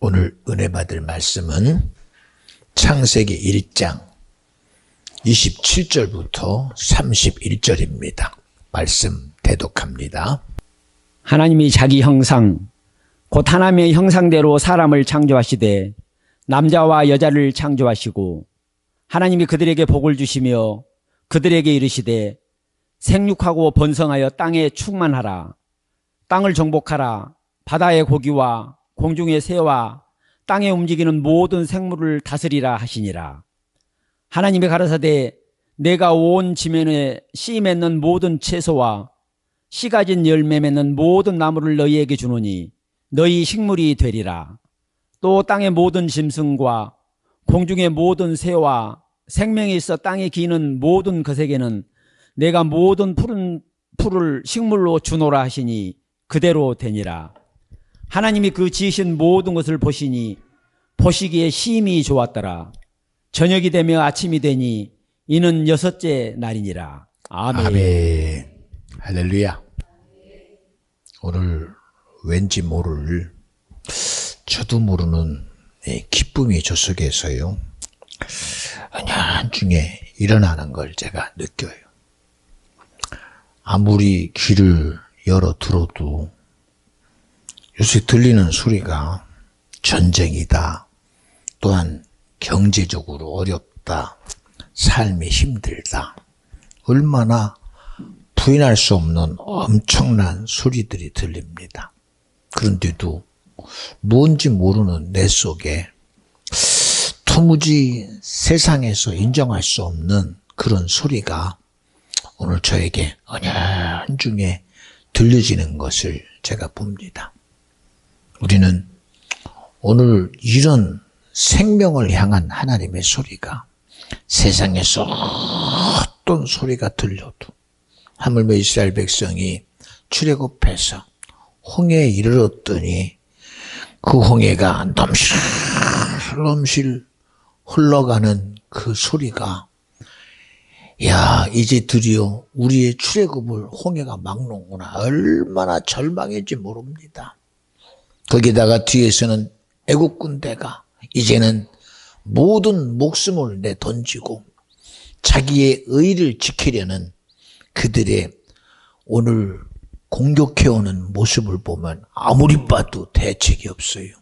오늘 은혜 받을 말씀은 창세기 1장 27절부터 31절입니다. 말씀 대독합니다. 하나님이 자기 형상, 곧 하나님의 형상대로 사람을 창조하시되 남자와 여자를 창조하시고 하나님이 그들에게 복을 주시며 그들에게 이르시되 생육하고 번성하여 땅에 충만하라. 땅을 정복하라. 바다의 고기와 공중의 새와 땅에 움직이는 모든 생물을 다스리라 하시니라. 하나님이 가라사대 내가 온 지면에 씨 맺는 모든 채소와 씨 가진 열매 맺는 모든 나무를 너희에게 주노니 너희 식물이 되리라. 또 땅의 모든 짐승과 공중의 모든 새와 생명이 있어 땅에 기는 모든 것에게는 내가 모든 푸른 풀을 식물로 주노라 하시니 그대로 되니라. 하나님이 그 지으신 모든 것을 보시니 보시기에 심히 좋았더라. 저녁이 되며 아침이 되니 이는 여섯째 날이니라. 아멘. 아멘. 할렐루야. 오늘 왠지 모를 저도 모르는 기쁨이 저 속에서요 은연중에 일어나는 걸 제가 느껴요. 아무리 귀를 열어 들어도 요새 들리는 소리가 전쟁이다, 또한 경제적으로 어렵다, 삶이 힘들다, 얼마나 부인할 수 없는 엄청난 소리들이 들립니다. 그런데도 뭔지 모르는 내 속에 도무지 세상에서 인정할 수 없는 그런 소리가 오늘 저에게 은연중에 들려지는 것을 제가 봅니다. 우리는 오늘 이런 생명을 향한 하나님의 소리가 세상에서 어떤 소리가 들려도 하물며 이스라엘 백성이 출애굽해서 홍해에 이르렀더니 그 홍해가 넘실 흘러가는 그 소리가 야 이제 드디어 우리의 출애굽을 홍해가 막는구나, 얼마나 절망인지 모릅니다. 거기다가 뒤에서는 애국 군대가 이제는 모든 목숨을 내던지고 자기의 의를 지키려는 그들의 오늘 공격해오는 모습을 보면 아무리 봐도 대책이 없어요.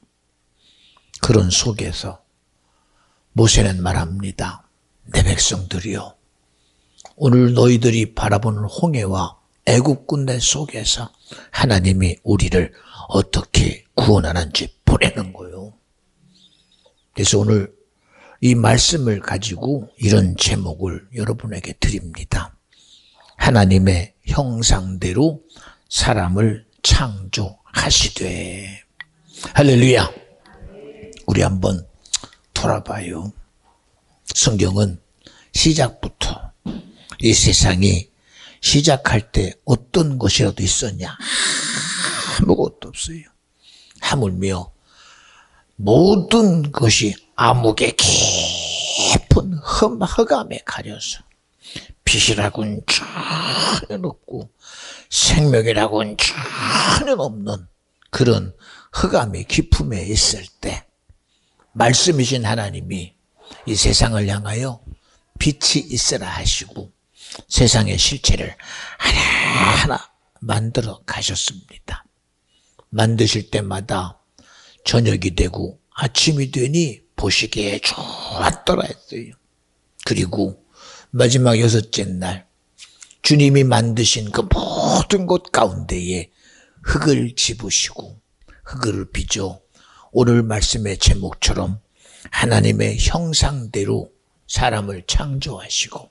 그런 속에서 모세는 말합니다. 내 백성들이여, 오늘 너희들이 바라보는 홍해와 애국 군대 속에서 하나님이 우리를 어떻게 구원하는지 보내는 거예요. 그래서 오늘 이 말씀을 가지고 이런 제목을 여러분에게 드립니다. 하나님의 형상대로 사람을 창조하시되. 할렐루야. 우리 한번 돌아봐요. 성경은 시작부터 이 세상이 시작할 때 어떤 것이라도 있었냐? 아무것도 없어요. 하물며 모든 것이 암흑의 깊은 흑암에 가려서 빛이라고는 전혀 없고 생명이라고는 전혀 없는 그런 흑암의 깊음에 있을 때 말씀이신 하나님이 이 세상을 향하여 빛이 있으라 하시고 세상의 실체를 하나하나 만들어 가셨습니다. 만드실 때마다 저녁이 되고 아침이 되니 보시기에 좋았더라 했어요. 그리고 마지막 여섯째 날 주님이 만드신 그 모든 것 가운데에 흙을 집으시고 흙을 빚어 오늘 말씀의 제목처럼 하나님의 형상대로 사람을 창조하시고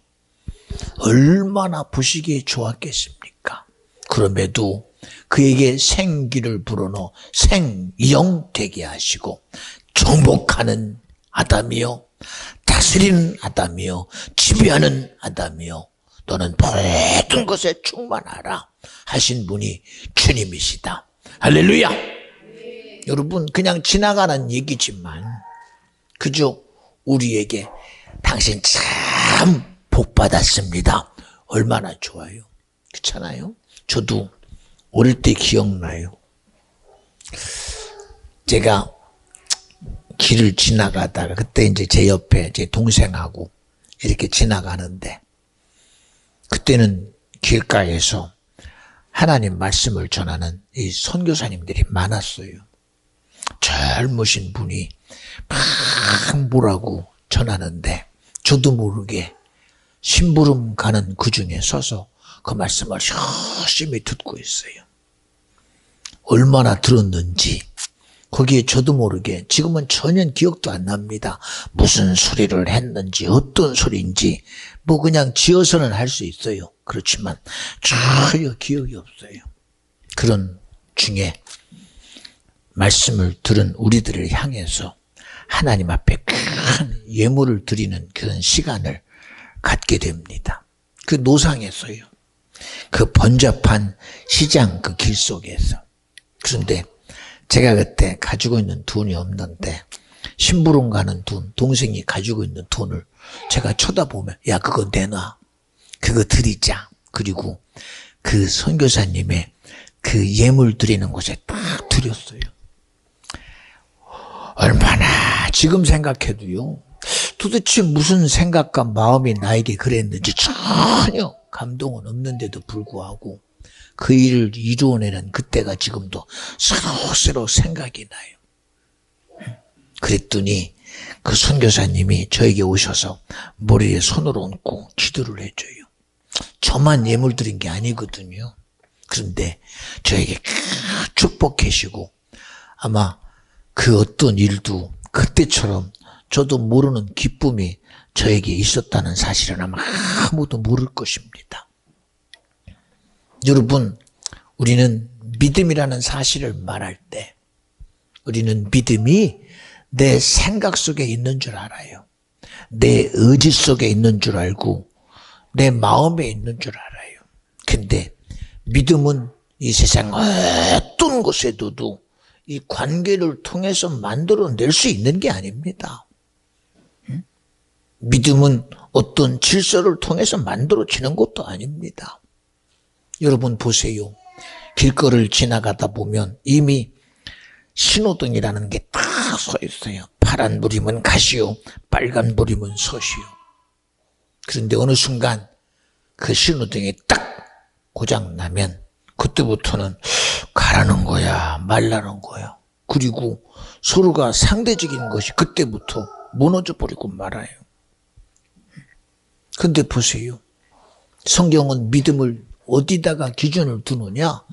얼마나 보시기에 좋았겠습니까? 그럼에도 그에게 생기를 불어넣어 생영 되게 하시고 정복하는 아담이요, 다스리는 아담이요, 지배하는 아담이요, 너는 모든 것에 충만하라 하신 분이 주님이시다. 할렐루야. 여러분, 그냥 지나가는 얘기지만 그저 우리에게 당신 참 복 받았습니다, 얼마나 좋아요. 그렇잖아요. 저도 어릴 때 기억나요. 제가 길을 지나가다가 그때 이제 제 옆에 제 동생하고 이렇게 지나가는데 그때는 길가에서 하나님 말씀을 전하는 이 선교사님들이 많았어요. 젊으신 분이 막 뭐라고 전하는데 저도 모르게 심부름 가는 그 중에 서서 그 말씀을 열심히 듣고 있어요. 얼마나 들었는지 거기에 저도 모르게 지금은 전혀 기억도 안 납니다. 무슨 소리를 했는지 어떤 소리인지 뭐 그냥 지어서는 할 수 있어요. 그렇지만 전혀 기억이 없어요. 그런 중에 말씀을 들은 우리들을 향해서 하나님 앞에 큰 예물을 드리는 그런 시간을 갖게 됩니다. 그 노상에서요. 그 번잡한 시장 그 길 속에서. 그런데 제가 그때 가지고 있는 돈이 없는데 심부름 가는 돈, 동생이 가지고 있는 돈을 제가 쳐다보면 야 그거 내놔. 그거 드리자. 그리고 그 선교사님의 그 예물 드리는 곳에 딱 드렸어요. 얼마나 지금 생각해도요. 도대체 무슨 생각과 마음이 나에게 그랬는지 전혀 감동은 없는데도 불구하고 그 일을 이루어내는 그때가 지금도 새로 생각이 나요. 그랬더니 그 선교사님이 저에게 오셔서 머리에 손을 얹고 기도를 해줘요. 저만 예물 드린 게 아니거든요. 그런데 저에게 축복해 주시고 아마 그 어떤 일도 그때처럼 저도 모르는 기쁨이 저에게 있었다는 사실은 아마 아무도 모를 것입니다. 여러분, 우리는 믿음이라는 사실을 말할 때 우리는 믿음이 내 생각 속에 있는 줄 알아요. 내 의지 속에 있는 줄 알고 내 마음에 있는 줄 알아요. 근데 믿음은 이 세상 어떤 곳에도 이 관계를 통해서 만들어낼 수 있는 게 아닙니다. 믿음은 어떤 질서를 통해서 만들어지는 것도 아닙니다. 여러분 보세요. 길거리를 지나가다 보면 이미 신호등이라는 게 딱 서 있어요. 파란불이면 가시오, 빨간불이면 서시오. 그런데 어느 순간 그 신호등이 딱 고장나면 그때부터는 가라는 거야, 말라는 거야. 그리고 서로가 상대적인 것이 그때부터 무너져 버리고 말아요. 근데 보세요. 성경은 믿음을 어디다가 기준을 두느냐?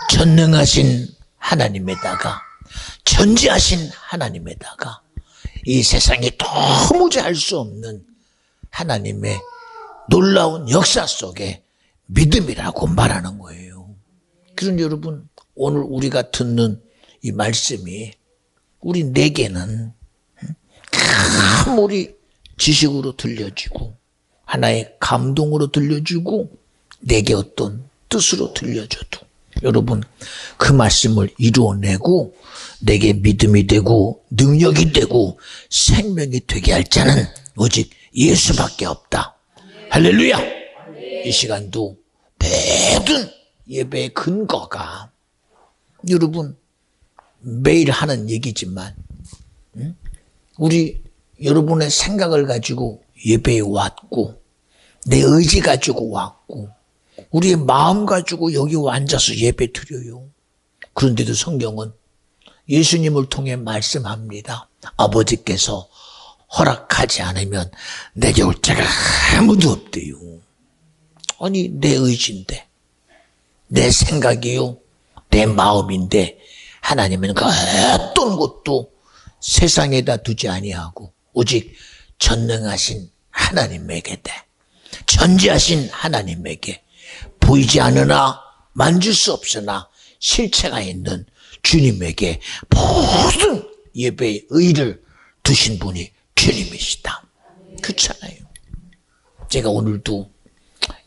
전능하신 하나님에다가, 전지하신 하나님에다가, 이 세상에 도무지 알 수 없는 하나님의 놀라운 역사 속에 믿음이라고 말하는 거예요. 그런데 여러분, 오늘 우리가 듣는 이 말씀이 우리 내게는 아무리 지식으로 들려지고 하나의 감동으로 들려주고 내게 어떤 뜻으로 들려줘도 여러분 그 말씀을 이루어내고 내게 믿음이 되고 능력이 되고 생명이 되게 할 자는 오직 예수밖에 없다. 할렐루야. 이 시간도 모든 예배의 근거가 여러분 매일 하는 얘기지만 우리 여러분의 생각을 가지고 예배에 왔고 내 의지 가지고 왔고 우리의 마음 가지고 여기 앉아서 예배 드려요. 그런데도 성경은 예수님을 통해 말씀합니다. 아버지께서 허락하지 않으면 내게 올 자가 아무도 없대요. 아니 내 의지인데 내 생각이요 내 마음인데 하나님은 그 어떤 것도 세상에다 두지 아니하고 오직 전능하신 하나님에게 돼. 전지하신 하나님에게 보이지 않으나 만질 수 없으나 실체가 있는 주님에게 모든 예배의 의를 두신 분이 주님이시다. 그렇잖아요. 제가 오늘도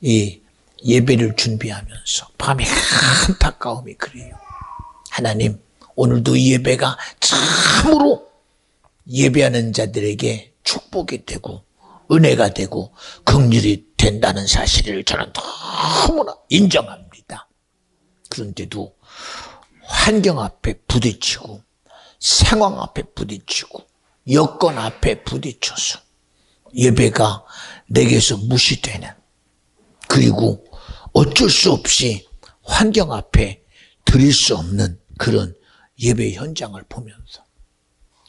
이 예배를 준비하면서 밤에 안타까움이 그래요. 하나님 오늘도 이 예배가 참으로 예배하는 자들에게 축복이 되고 은혜가 되고 긍휼이 된다는 사실을 저는 너무나 인정합니다. 그런데도 환경 앞에 부딪히고 상황 앞에 부딪히고 여건 앞에 부딪혀서 예배가 내게서 무시되는, 그리고 어쩔 수 없이 환경 앞에 드릴 수 없는 그런 예배 현장을 보면서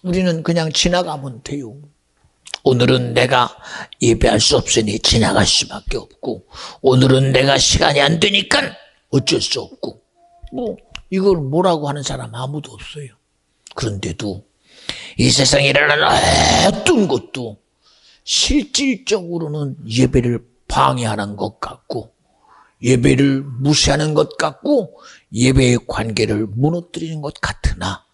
우리는 그냥 지나가면 돼요. 오늘은 내가 예배할 수 없으니 지나갈 수밖에 없고, 오늘은 내가 시간이 안 되니까 어쩔 수 없고, 이걸 뭐라고 하는 사람 아무도 없어요. 그런데도 이 세상에 일어나는 어떤 것도 실질적으로는 예배를 방해하는 것 같고, 예배를 무시하는 것 같고, 예배의 관계를 무너뜨리는 것 같으나,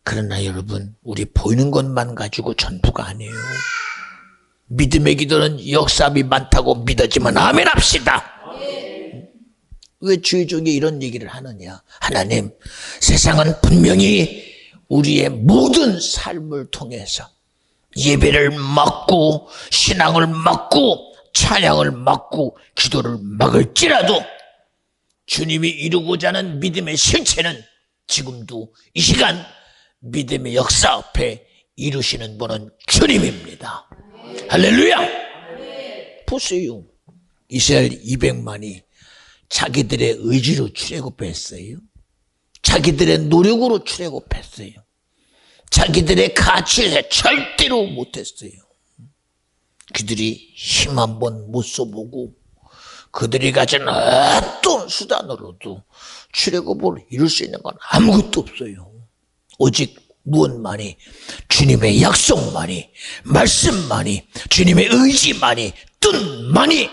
그러나 여러분, 우리 보이는 것만 가지고 전부가 아니에요. 믿음의 기도는 역사함이 많다고 믿어지면 아멘 합시다. 왜 주의종이 이런 얘기를 하느냐? 하나님, 세상은 분명히 우리의 모든 삶을 통해서 예배를 막고, 신앙을 막고, 찬양을 막고, 기도를 막을지라도 주님이 이루고자 하는 믿음의 실체는 지금도 이 시간 믿음의 역사 앞에 이루시는 분은 주님입니다. 할렐루야! 보세요. 이스라엘 200만이 자기들의 의지로 출애굽했어요. 자기들의 노력으로 출애굽했어요. 자기들의 가치에서 절대로 못했어요. 그들이 힘 한번 못 써보고 그들이 가진 어떤 수단으로도 출애굽을 이룰 수 있는 건 아무것도 없어요. 오직 무엇만이, 주님의 약속만이, 말씀만이, 주님의 의지만이, 뜻만이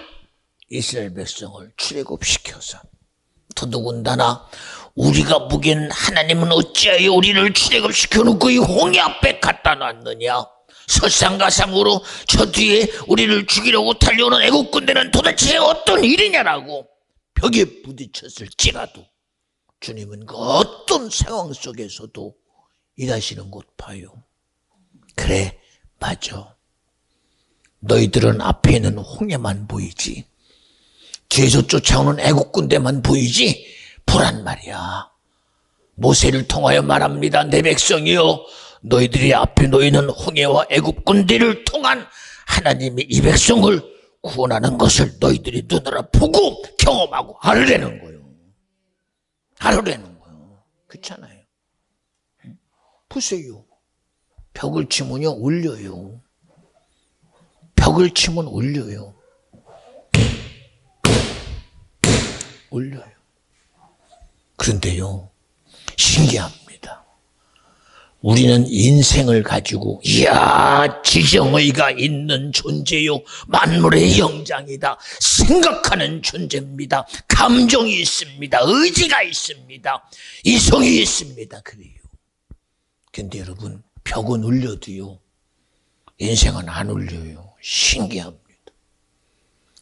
이스라엘 백성을 출애굽시켜서, 더더군다나 우리가 보기엔 하나님은 어찌하여 우리를 출애굽시켜 놓고 이 홍해 앞에 갖다 놨느냐, 설상가상으로 저 뒤에 우리를 죽이려고 달려오는 애국군대는 도대체 어떤 일이냐라고 벽에 부딪혔을지라도 주님은 그 어떤 상황 속에서도 일하시는 것 봐요. 그래, 맞아. 너희들은 앞에 있는 홍해만 보이지, 뒤에서 쫓아오는 애국군대만 보이지, 보란 말이야. 모세를 통하여 말합니다. 내 백성이여, 너희들이 앞에 놓이는 홍해와 애국군대를 통한 하나님이 이 백성을 구원하는 것을 너희들이 눈으로 보고 경험하고 알으려는 거예요. 알으려는 거예요. 그렇잖아요. 보세요. 벽을 치면요, 울려요. 벽을 치면 울려요. 울려요. 그런데요, 신기합니다. 우리는 인생을 가지고, 이야, 지정의가 있는 존재요, 만물의 영장이다, 생각하는 존재입니다, 감정이 있습니다, 의지가 있습니다, 이성이 있습니다, 그래요. 근데 여러분, 벽은 울려도요, 인생은 안 울려요. 신기합니다.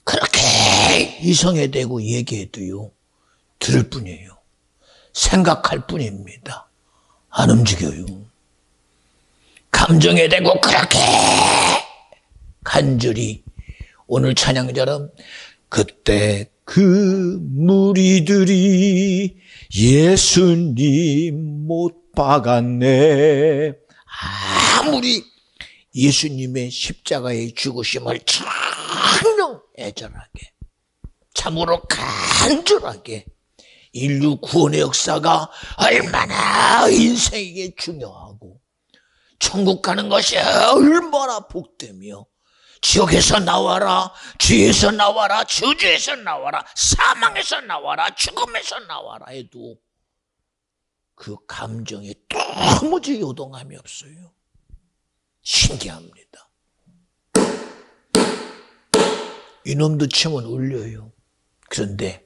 그렇게 이성에 대고 얘기해도요, 들을 뿐이에요. 생각할 뿐입니다. 안 움직여요. 감정에 대고 그렇게 간절히, 오늘 찬양처럼 그때 그 무리들이 예수님 못 박았네. 아무리 예수님의 십자가의 죽으심을 참명 애절하게, 참으로 간절하게, 인류 구원의 역사가 얼마나 인생에게 중요하고 천국 가는 것이 얼마나 복되며, 지옥에서 나와라, 죄에서 나와라, 저주에서 나와라, 사망에서 나와라, 죽음에서 나와라 해도 그 감정에 도무지 요동함이 없어요. 신기합니다. 이놈도 치면 울려요. 그런데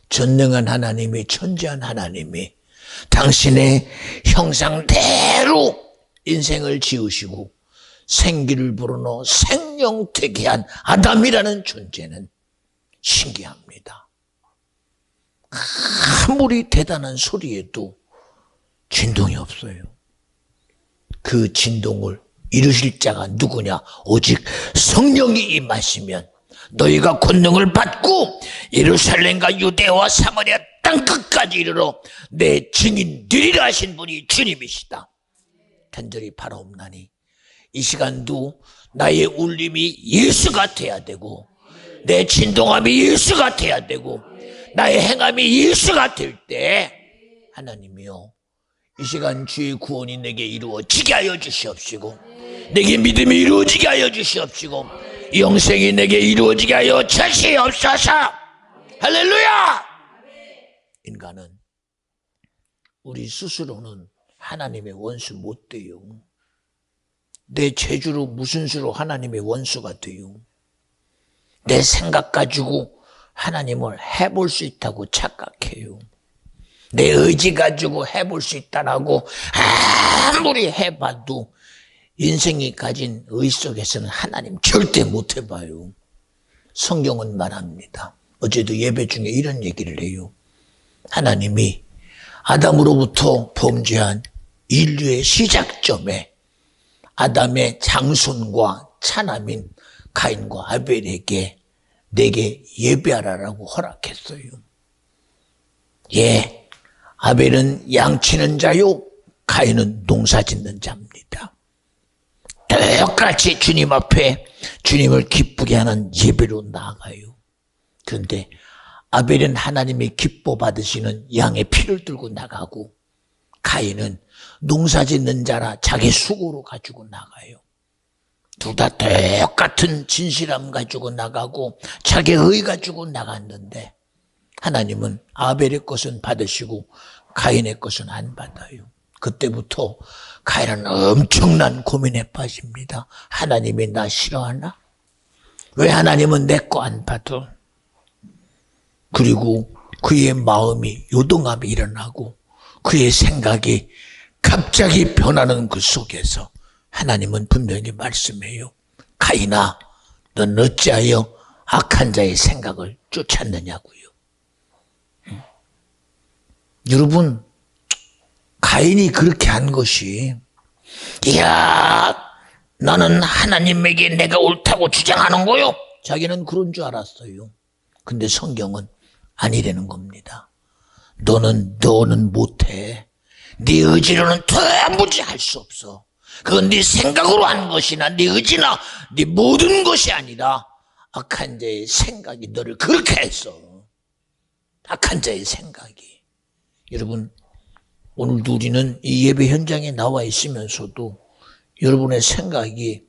전능한 하나님이, 천지한 하나님이 당신의 형상대로 인생을 지으시고 생기를 불어넣어 생명되게 한 아담이라는 존재는 신기합니다. 아무리 대단한 소리에도 진동이 없어요. 그 진동을 이루실 자가 누구냐? 오직 성령이 임하시면 너희가 권능을 받고 예루살렘과 유대와 사마리아 땅 끝까지 이르러 내 증인 되리라 하신 분이 주님이시다. 간절히 바라옵나니 이 시간도 나의 울림이 예수 같아야 되고, 내 진동함이 예수 같아야 되고, 나의 행함이 예수 같을 때 하나님이요, 이 시간 주의 구원이 내게 이루어지게 하여 주시옵시고, 내게 믿음이 이루어지게 하여 주시옵시고, 영생이 내게 이루어지게 하여 주시옵소서. 할렐루야! 인간은 우리 스스로는 하나님의 원수 못 돼요. 내 재주로 무슨 수로 하나님의 원수가 돼요. 내 생각 가지고 하나님을 해볼 수 있다고 착각해요. 내 의지 가지고 해볼 수 있다라고 아무리 해봐도 인생이 가진 의 속에서는 하나님 절대 못 해봐요. 성경은 말합니다. 어제도 예배 중에 이런 얘기를 해요. 하나님이 아담으로부터 범죄한 인류의 시작점에 아담의 장손과 차남인 가인과 아벨에게 내게 예배하라라고 허락했어요. 예, 아벨은 양치는 자요, 가인은 농사짓는 자입니다. 똑같이 주님 앞에 주님을 기쁘게 하는 예배로 나아가요. 그런데 아벨은 하나님이 기뻐 받으시는 양의 피를 들고 나가고, 가인은 농사짓는 자라 자기 수고로 가지고 나가요. 둘 다 똑같은 진실함 가지고 나가고 자기 의 가지고 나갔는데, 하나님은 아벨의 것은 받으시고 가인의 것은 안 받아요. 그때부터 가인은 엄청난 고민에 빠집니다. 하나님이 나 싫어하나? 왜 하나님은 내 거 안 받아? 그리고 그의 마음이 요동함이 일어나고 그의 생각이 갑자기 변하는 그 속에서 하나님은 분명히 말씀해요. 가인아, 넌 어찌하여 악한 자의 생각을 쫓았느냐고요. 여러분, 가인이 그렇게 한 것이, 이야, 나는 하나님에게 내가 옳다고 주장하는 거요. 자기는 그런 줄 알았어요. 근데 성경은 아니라는 겁니다. 너는 못해. 네 의지로는 도무지 할 수 없어. 그건 네 생각으로 한 것이나 네 의지나 네 모든 것이 아니라 악한 자의 생각이 너를 그렇게 했어. 악한 자의 생각이. 여러분, 오늘도 우리는 이 예배 현장에 나와 있으면서도 여러분의 생각이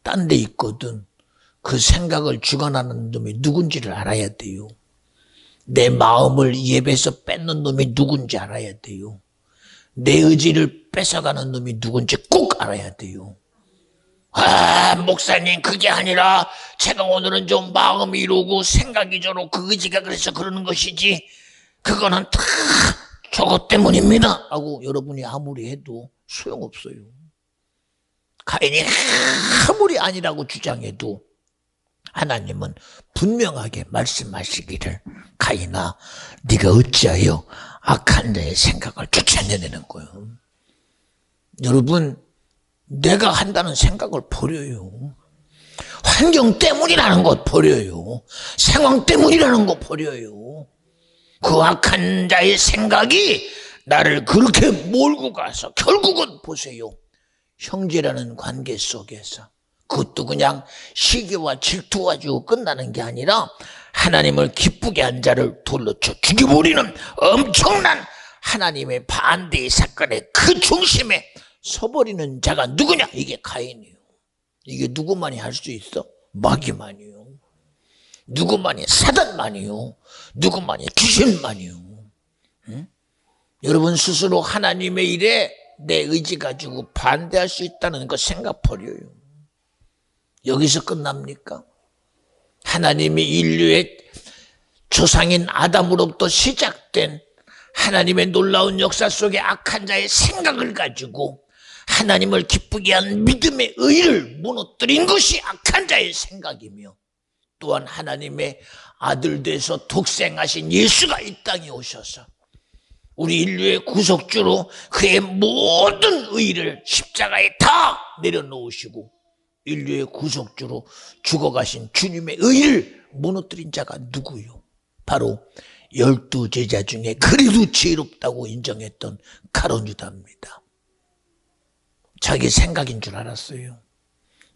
딴 데 있거든. 그 생각을 주관하는 놈이 누군지를 알아야 돼요. 내 마음을 예배에서 뺏는 놈이 누군지 알아야 돼요. 내 의지를 뺏어가는 놈이 누군지 꼭 알아야 돼요. 아, 목사님, 그게 아니라 제가 오늘은 좀 마음이 이루고 생각이 저러 그 의지가 그래서 그러는 것이지, 그거는 다 저것 때문입니다 하고 여러분이 아무리 해도 소용없어요. 가인이 아무리 아니라고 주장해도 하나님은 분명하게 말씀하시기를, 가인아, 네가 어찌하여 악한 자의 생각을 쫓아내는 거예요. 여러분, 내가 한다는 생각을 버려요. 환경 때문이라는 것 버려요. 상황 때문이라는 것 버려요. 그 악한 자의 생각이 나를 그렇게 몰고 가서 결국은 보세요. 형제라는 관계 속에서 그것도 그냥 시기와 질투 가지고 끝나는 게 아니라 하나님을 기쁘게 한 자를 돌로 쳐 죽여버리는 엄청난 하나님의 반대의 사건의 그 중심에 서버리는 자가 누구냐? 이게 가인이에요. 이게 누구만이 할 수 있어? 마귀만이요. 누구만이? 사단만이요. 누구만이? 귀신만이요. 응? 여러분 스스로 하나님의 일에 내 의지 가지고 반대할 수 있다는 거 생각 버려요. 여기서 끝납니까? 하나님이 인류의 조상인 아담으로부터 시작된 하나님의 놀라운 역사 속에 악한 자의 생각을 가지고 하나님을 기쁘게 한 믿음의 의를 무너뜨린 것이 악한 자의 생각이며, 또한 하나님의 아들 되서 독생하신 예수가 이 땅에 오셔서 우리 인류의 구속주로 그의 모든 의를 십자가에 다 내려놓으시고 인류의 구속주로 죽어가신 주님의 의를 무너뜨린 자가 누구요? 바로 12 제자 중에 그래도 지혜롭다고 인정했던 가룟 유다입니다. 자기 생각인 줄 알았어요.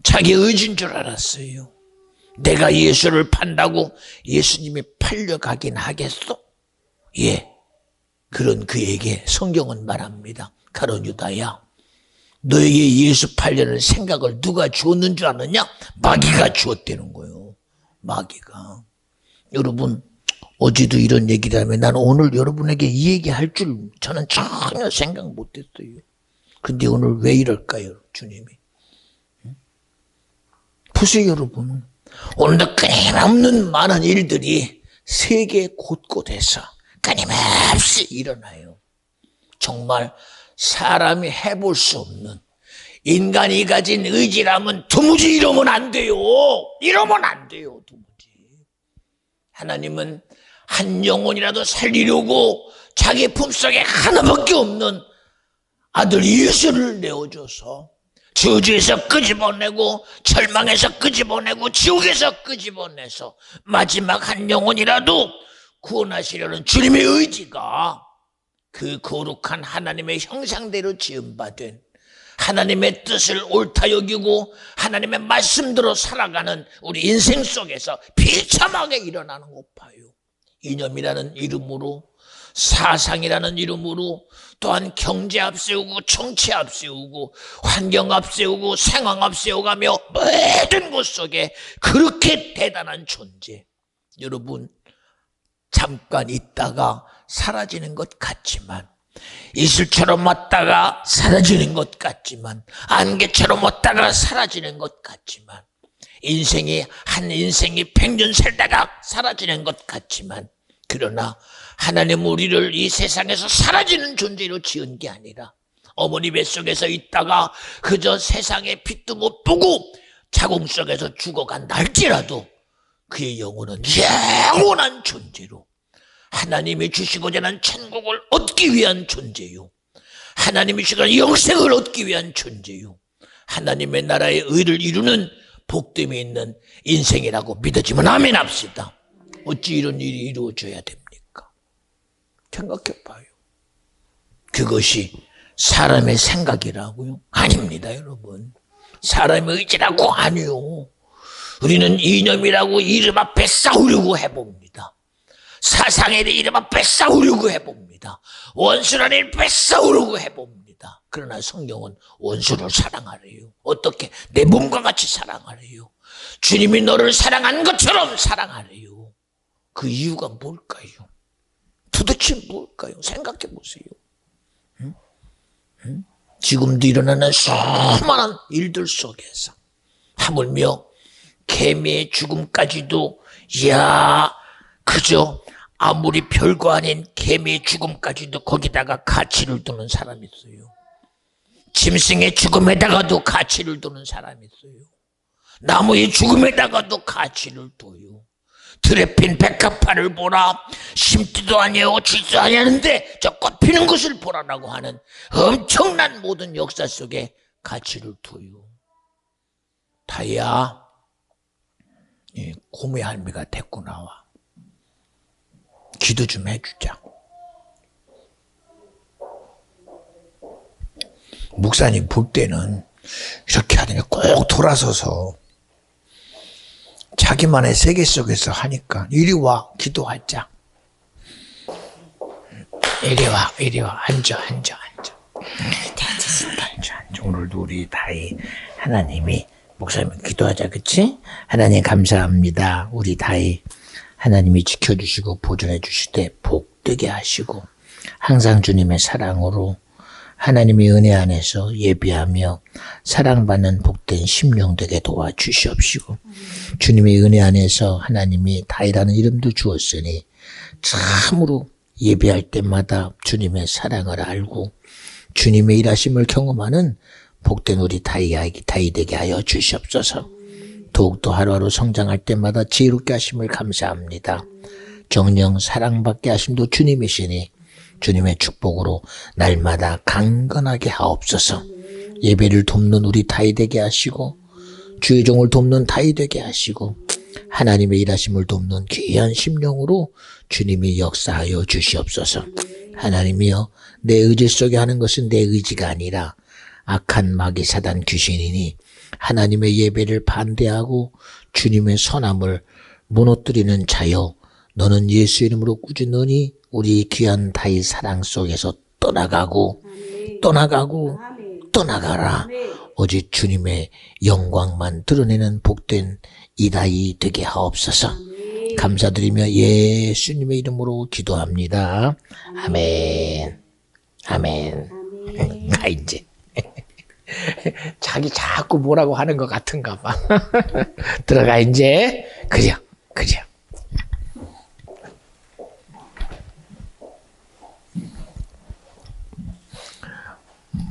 자기 의지인 줄 알았어요. 내가 예수를 판다고 예수님이 팔려가긴 하겠어? 예, 그런 그에게 성경은 말합니다. 가룟 유다야, 너에게 예수 팔려는 생각을 누가 주었는 줄 아느냐? 마귀가 주었다는 거예요. 마귀가. 여러분, 어제도 이런 얘기를 하면 난 오늘 여러분에게 이 얘기할 줄 저는 전혀 생각 못했어요. 근데 오늘 왜 이럴까요, 주님이? 보세요, 여러분. 오늘도 끊임없는 많은 일들이 세계 곳곳에서 끊임없이 일어나요. 정말 사람이 해볼 수 없는, 인간이 가진 의지라면 도무지 이러면 안 돼요. 이러면 안 돼요, 도무지. 하나님은 한 영혼이라도 살리려고 자기 품속에 하나밖에 없는 아들 예수를 내어줘서 저주에서 끄집어내고 절망에서 끄집어내고 지옥에서 끄집어내서 마지막 한 영혼이라도 구원하시려는 주님의 의지가 그 거룩한 하나님의 형상대로 지음받은 하나님의 뜻을 옳다 여기고 하나님의 말씀대로 살아가는 우리 인생 속에서 비참하게 일어나는 것 봐요. 이념이라는 이름으로, 사상이라는 이름으로, 또한 경제 앞세우고 정치 앞세우고 환경 앞세우고 상황 앞세워가며 모든 것 속에 그렇게 대단한 존재, 여러분, 잠깐 있다가 사라지는 것 같지만, 이슬처럼 왔다가 사라지는 것 같지만, 안개처럼 왔다가 사라지는 것 같지만, 한 인생이 100년 살다가 사라지는 것 같지만, 그러나 하나님 우리를 이 세상에서 사라지는 존재로 지은 게 아니라 어머니 뱃속에서 있다가 그저 세상의 빛도 못 보고 자궁 속에서 죽어간다 할지라도 그의 영혼은 영원한 존재로 하나님이 주시고자 하는 천국을 얻기 위한 존재요, 하나님이 주시고자 하는 영생을 얻기 위한 존재요, 하나님의 나라의 의를 이루는 복됨이 있는 인생이라고 믿어지면 아멘 합시다. 어찌 이런 일이 이루어져야 됩니까? 생각해 봐요. 그것이 사람의 생각이라고요? 아닙니다, 여러분. 사람의 의지라고 아니요. 우리는 이념이라고 이름 앞에 싸우려고 해봅니다. 사상의 이름 앞에 싸우려고 해봅니다. 원수라는 이름 앞에 싸우려고 해봅니다. 그러나 성경은 원수를 사랑하래요. 어떻게? 내 몸과 같이 사랑하래요. 주님이 너를 사랑한 것처럼 사랑하래요. 그 이유가 뭘까요? 도대체 뭘까요? 생각해 보세요. 지금도 일어나는 수많은 일들 속에서 하물며 개미의 죽음까지도, 그저 아무리 별거 아닌 개미의 죽음까지도 거기다가 가치를 두는 사람이 있어요. 짐승의 죽음에다가도 가치를 두는 사람이 있어요. 나무의 죽음에다가도 가치를 둬요. 들에 핀 백합화를 보라, 심지도 아니하고 지지도 아니하는데 저 꽃 피는 것을 보라라고 하는 엄청난 모든 역사 속에 가치를 둬요. 다이야, 고모의 할미가 데리고 나와. 기도 좀 해주자. 목사님 볼 때는 이렇게 하더니 꼭 돌아서서 자기만의 세계 속에서 하니까, 이리 와, 기도하자. 이리 와, 앉아. 앉아. 오늘도 우리 다이 하나님이, 목사님 기도하자, 그치? 하나님 감사합니다. 우리 다이 하나님이 지켜주시고 보존해 주시되 복되게 하시고 항상 주님의 사랑으로 하나님의 은혜 안에서 예비하며 사랑받는 복된 심령 되게 도와주시옵시고, 주님의 은혜 안에서 하나님이 다이라는 이름도 주었으니 참으로 예배할 때마다 주님의 사랑을 알고 주님의 일하심을 경험하는 복된 우리 다이 되게 하여 주시옵소서. 더욱더 하루하루 성장할 때마다 지혜롭게 하심을 감사합니다. 정령 사랑받게 하심도 주님이시니 주님의 축복으로 날마다 강건하게 하옵소서. 예배를 돕는 우리 다이 되게 하시고 주의 종을 돕는 다이 되게 하시고 하나님의 일하심을 돕는 귀한 심령으로 주님이 역사하여 주시옵소서. 하나님이여, 내 의지 속에 하는 것은 내 의지가 아니라 악한 마귀 사단 귀신이니 하나님의 예배를 반대하고 주님의 선함을 무너뜨리는 자여, 너는 예수 이름으로 꾸짖노니 우리 귀한 다윗 사랑 속에서 떠나가고 떠나가라. 오직 주님의 영광만 드러내는 복된 이다이 되게 하옵소서. 감사드리며 예수님의 이름으로 기도합니다. 아멘. 아멘. 나 이제 자기 자꾸 뭐라고 하는 것 같은가 봐. 들어가 이제. 그려.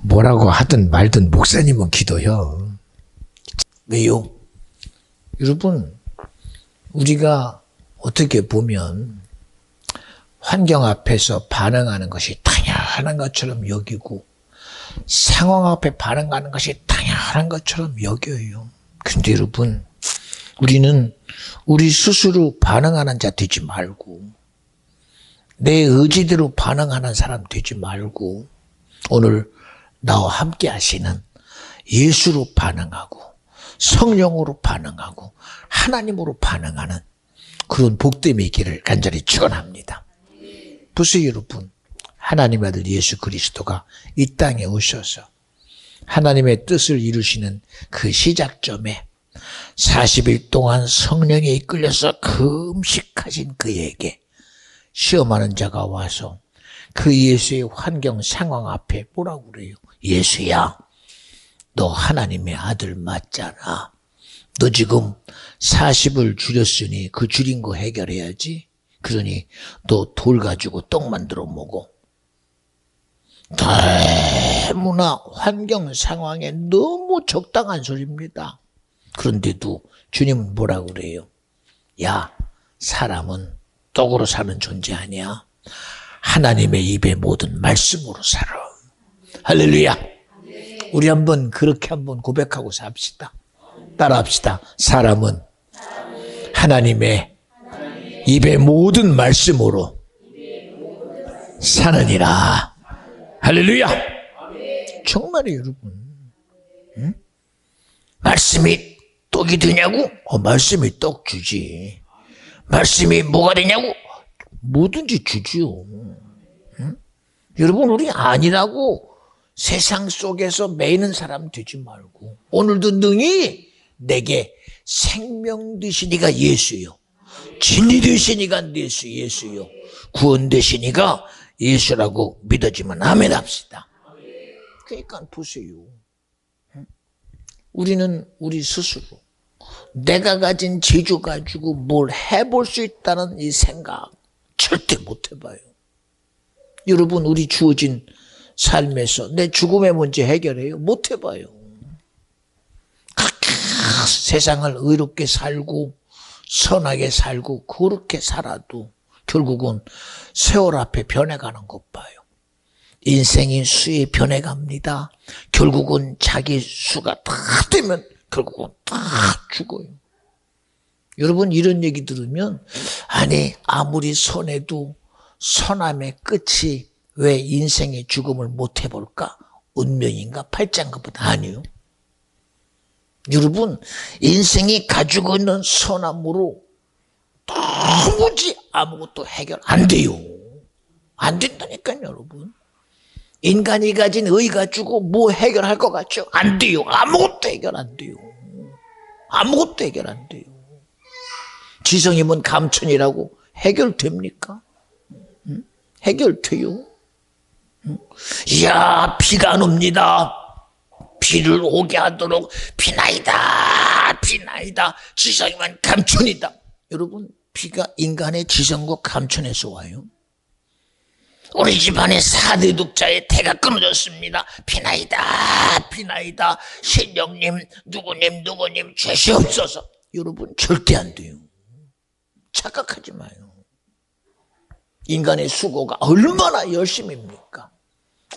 뭐라고 하든 말든 목사님은 기도요. 왜요? 여러분, 우리가 어떻게 보면 환경 앞에서 반응하는 것이 당연한 것처럼 여기고 상황 앞에 반응하는 것이 당연한 것처럼 여겨요. 근데 여러분, 우리는 우리 스스로 반응하는 자 되지 말고 내 의지대로 반응하는 사람 되지 말고 오늘 나와 함께 하시는 예수로 반응하고 성령으로 반응하고 하나님으로 반응하는 그런 복됨의 길을 간절히 축원합니다. 보세요 여러분, 하나님의 아들 예수 그리스도가 이 땅에 오셔서 하나님의 뜻을 이루시는 그 시작점에 40일 동안 성령에 이끌려서 금식하신 그에게 시험하는 자가 와서 그 예수의 환경 상황 앞에 뭐라고 그래요? 예수야, 너 하나님의 아들 맞잖아. 너 지금 40을 줄였으니 그 줄인 거 해결해야지. 그러니 너 돌 가지고 떡 만들어 먹어. 너무나 환경 상황에 너무 적당한 소리입니다. 그런데도 주님은 뭐라고 그래요? 야, 사람은 떡으로 사는 존재 아니야. 하나님의 입의 모든 말씀으로 살아. 할렐루야. 우리 한번 그렇게 한번 고백하고 삽시다. 따라합시다. 사람은 하나님의 입의 모든 말씀으로 사느니라. 할렐루야. 정말이에요 여러분. 응? 말씀이 떡이 되냐고? 말씀이 떡 주지. 말씀이 뭐가 되냐고? 뭐든지 주지요. 응? 여러분, 우리 아니라고 세상 속에서 매이는 사람 되지 말고 오늘도 능히 내게 생명 되시니가 예수요, 진리 되시니가 예수요, 구원 되시니가 예수라고 믿어지면 아멘 합시다. 그러니까 보세요. 우리는 우리 스스로 내가 가진 재주 가지고 뭘 해볼 수 있다는 이 생각 절대 못 해봐요. 여러분, 우리 주어진 삶에서 내 죽음의 문제 해결해요? 못 해봐요. 그렇게 세상을 의롭게 살고 선하게 살고 그렇게 살아도 결국은 세월 앞에 변해가는 것 봐요. 인생이 수에 변해갑니다. 결국은 자기 수가 다 되면 결국은 다 죽어요. 여러분, 이런 얘기 들으면 아니 아무리 선해도 선함의 끝이 왜 인생의 죽음을 못 해볼까? 운명인가? 팔짱가보다 아니요. 여러분, 인생이 가지고 있는 선함으로 도무지 아무것도 해결 안 돼요. 안 된다니까요, 여러분. 인간이 가진 의 가지고 뭐 해결할 것 같죠? 안 돼요. 아무것도 해결 안 돼요. 아무것도 해결 안 돼요. 지성이면 감천이라고 해결됩니까? 응? 해결돼요? 응? 이야, 비가 안 옵니다. 비를 오게 하도록 비나이다. 지성이면 감천이다. 여러분, 비가 인간의 지성과 감천에서 와요. 우리 집안에 4대 독자의 태가 끊어졌습니다. 비나이다. 신령님, 누구님 죄시옵소서. 여러분, 절대 안 돼요. 착각하지 마요. 인간의 수고가 얼마나 열심입니까?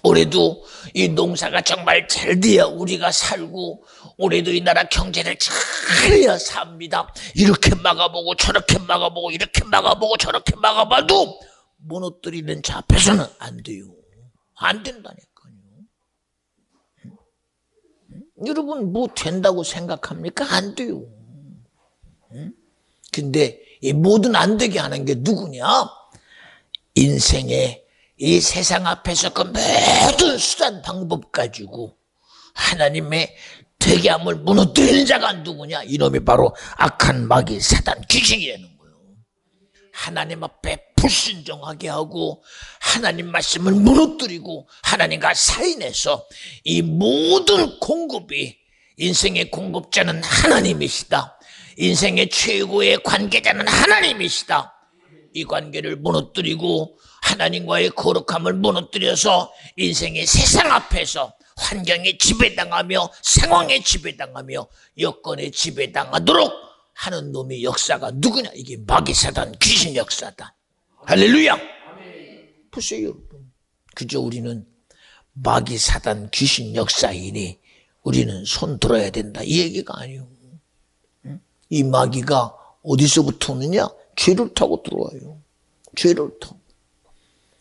올해도 이 농사가 정말 잘 돼야 우리가 살고, 올해도 이 나라 경제를 잘해야 삽니다. 이렇게 막아보고 저렇게 막아보고 이렇게 막아보고 저렇게 막아봐도 무너뜨리는 자 앞에서는 안 돼요. 안 된다니까요. 여러분 뭐 된다고 생각합니까? 안 돼요. 근데 이 뭐든 안 되게 하는 게 누구냐? 인생에 이 세상 앞에서 그 모든 수단 방법 가지고 하나님의 되게 함을 무너뜨리는 자가 누구냐? 이놈이 바로 악한 마귀 사단 귀신이라는 거예요. 하나님 앞에 불순종하게 하고 하나님 말씀을 무너뜨리고 하나님과 사인해서 이 모든 공급이 인생의 공급자는 하나님이시다. 인생의 최고의 관계자는 하나님이시다. 이 관계를 무너뜨리고 하나님과의 거룩함을 무너뜨려서 인생의 세상 앞에서 환경에 지배당하며 상황에 지배당하며 여건에 지배당하도록 하는 놈의 역사가 누구냐? 이게 마귀사단 귀신 역사다. 할렐루야. 보세요 여러분. 그저 우리는 마귀사단 귀신 역사이니 우리는 손 들어야 된다 이 얘기가 아니에요. 이 마귀가 어디서부터 오느냐? 죄를 타고 들어와요. 죄를 타고.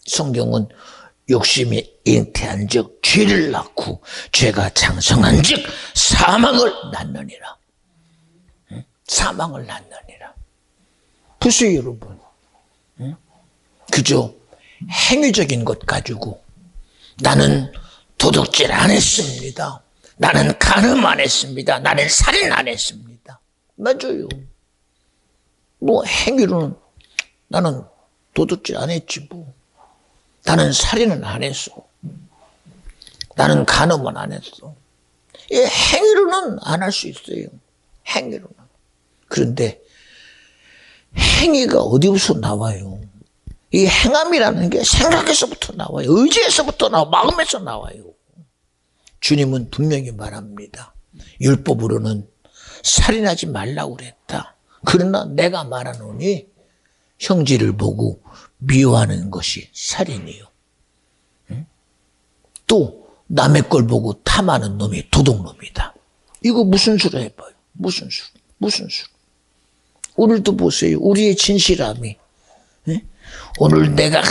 성경은 욕심이 잉태한 즉 죄를 낳고 죄가 장성한 즉 사망을 낳느니라. 사망을 낳느니라. 보세요 여러분. 그저 행위적인 것 가지고 나는 도둑질 안 했습니다. 나는 간음 안 했습니다. 나는 살인 안 했습니다. 맞아요. 뭐 행위로는 나는 도둑질 안 했지 뭐. 나는 살인은 안 했어. 나는 간음은 안 했어. 이 행위로는 안 할 수 있어요. 행위로는. 그런데 행위가 어디서 나와요? 이 행함이라는 게 생각에서부터 나와요. 의지에서부터 나와요. 마음에서 나와요. 주님은 분명히 말합니다. 율법으로는 살인하지 말라고 그랬다. 그러나 내가 말하노니 형제를 보고 미워하는 것이 살인이요. 또 남의 걸 보고 탐하는 놈이 도둑놈이다. 이거 무슨 수로 해봐요. 무슨 수. 오늘도 보세요. 우리의 진실함이. 오늘 내가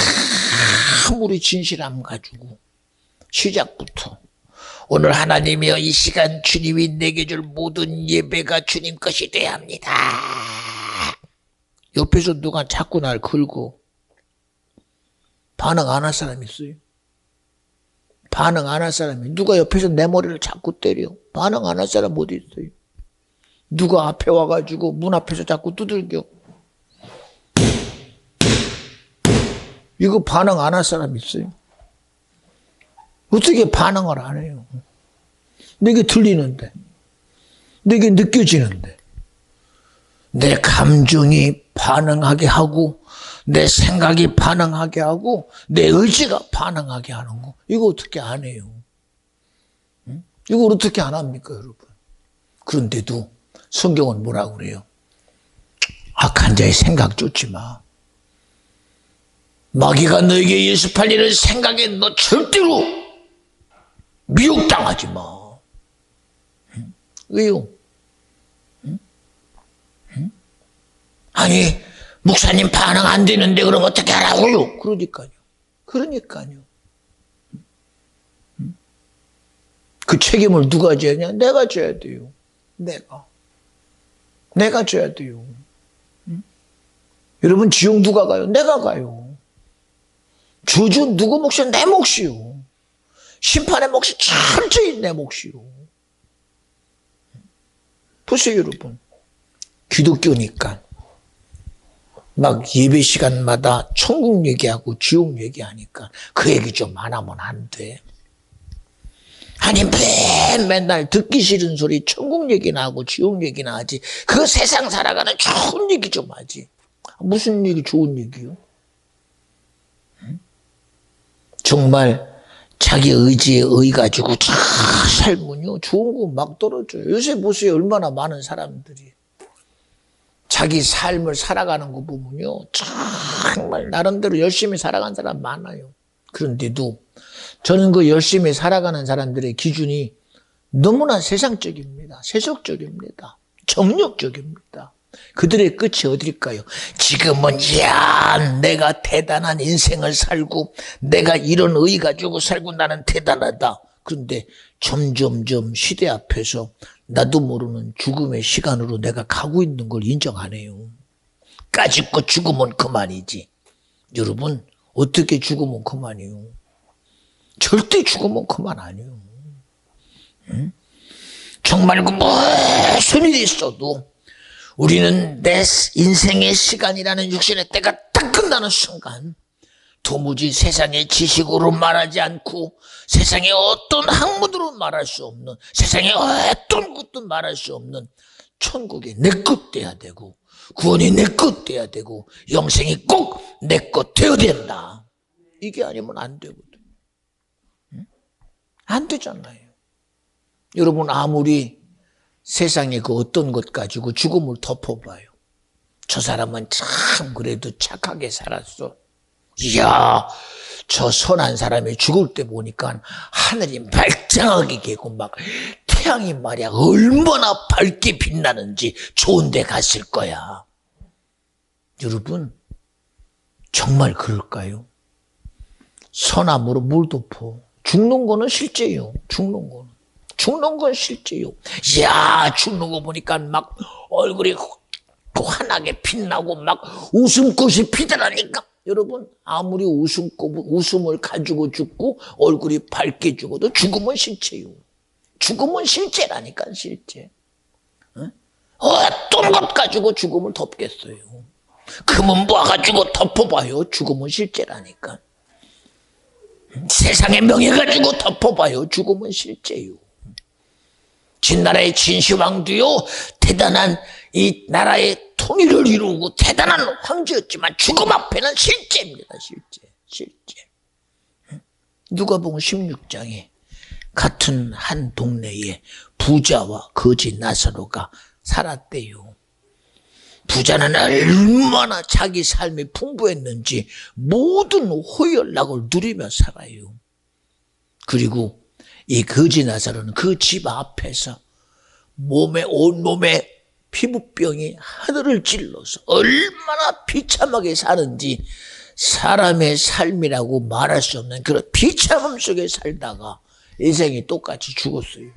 아무리 진실함 가지고 시작부터 오늘 하나님이여 이 시간 주님이 내게 줄 모든 예배가 주님 것이 돼야 합니다. 옆에서 누가 자꾸 날 긁고 반응 안 할 사람이 있어요? 반응 안 할 사람이 누가 옆에서 내 머리를 자꾸 때려 반응 안 할 사람 어디 있어요? 누가 앞에 와가지고 문 앞에서 자꾸 두들겨 이거 반응 안 할 사람 있어요? 어떻게 반응을 안 해요? 내게 들리는데 내게 느껴지는데 내 감정이 반응하게 하고 내 생각이 반응하게 하고 내 의지가 반응하게 하는 거 이거 어떻게 안 해요? 이걸 어떻게 안 합니까 여러분? 그런데도 성경은 뭐라고 그래요? 악한 자의 생각 쫓지 마. 마귀가 너에게 예습할 일을 생각해 너 절대로 미혹당하지 마. 왜요? 아니 목사님 반응 안 되는데 그럼 어떻게 하라고요? 그러니까요. 그 책임을 누가 져야 하냐? 내가 져야 돼요. 내가 져야 돼요. 여러분 지옥 누가 가요? 내가 가요. 저주 누구 몫이? 내 몫이요. 심판의 몫이 철저히 내 몫이요. 보세요 여러분. 기독교니까 막 예배 시간마다 천국 얘기하고 지옥 얘기하니까 그 얘기 좀 안 하면 안 돼. 아니 맨날 듣기 싫은 소리 천국 얘기나 하고 지옥 얘기나 하지 그 세상 살아가는 좋은 얘기 좀 하지. 무슨 얘기 좋은 얘기요? 정말 자기 의지에 의 가지고 잘 살면요 좋은 거 막 떨어져요. 요새 보세요 얼마나 많은 사람들이 자기 삶을 살아가는 거 보면요 정말 나름대로 열심히 살아간 사람 많아요. 그런데도 저는 그 열심히 살아가는 사람들의 기준이 너무나 세상적입니다. 세속적입니다. 정욕적입니다. 그들의 끝이 어딜까요? 지금은 내가 대단한 인생을 살고 내가 이런 의 가지고 살고 나는 대단하다. 그런데 점점점 시대 앞에서 나도 모르는 죽음의 시간으로 내가 가고 있는 걸 인정 안 해요. 까짓거 죽으면 그만이지. 여러분, 어떻게 죽으면 그만이요? 절대 죽으면 그만 아니에요. 응? 정말 그 무슨 일이 있어도 우리는 내 인생의 시간이라는 육신의 때가 딱 끝나는 순간 도무지 세상의 지식으로 말하지 않고 세상의 어떤 학문으로 말할 수 없는, 세상의 어떤 것도 말할 수 없는 천국이 내 것 돼야 되고 구원이 내 것 돼야 되고 영생이 꼭 내 것 되어야 된다. 이게 아니면 안 되거든. 응? 안 되잖아요. 여러분, 아무리 세상에 그 어떤 것 가지고 죽음을 덮어봐요. 저 사람은 참 그래도 착하게 살았어. 이야, 저 선한 사람이 죽을 때 보니까 하늘이 말짱하게 개고 막 태양이 말이야 얼마나 밝게 빛나는지 좋은 데 갔을 거야. 여러분, 정말 그럴까요? 선함으로 물 덮어. 죽는 거는 실제요. 죽는 건 실제요. 이야, 죽는 거 보니까 막 얼굴이 환하게 빛나고 막 웃음꽃이 피더라니까. 여러분, 아무리 웃음을 가지고 죽고 얼굴이 밝게 죽어도 죽음은 실제요. 죽음은 실제라니까, 실제. 어? 어떤 것 가지고 죽음을 덮겠어요. 금은 모아가지고 덮어봐요. 죽음은 실제라니까. 세상의 명예 가지고 덮어봐요. 죽음은 실제요. 진나라의 진시황도요, 대단한 이 나라의 통일을 이루고 대단한 황제였지만 죽음 앞에는 실제입니다. 실제. 누가복음 16장에 같은 한 동네에 부자와 거지 나사로가 살았대요. 부자는 얼마나 자기 삶이 풍부했는지 모든 호연락을 누리며 살아요. 그리고 이 거지 나사로는 그 집 앞에서 온몸에 피부병이 하늘을 찔러서 얼마나 비참하게 사는지 사람의 삶이라고 말할 수 없는 그런 비참함 속에 살다가 인생이 똑같이 죽었어요.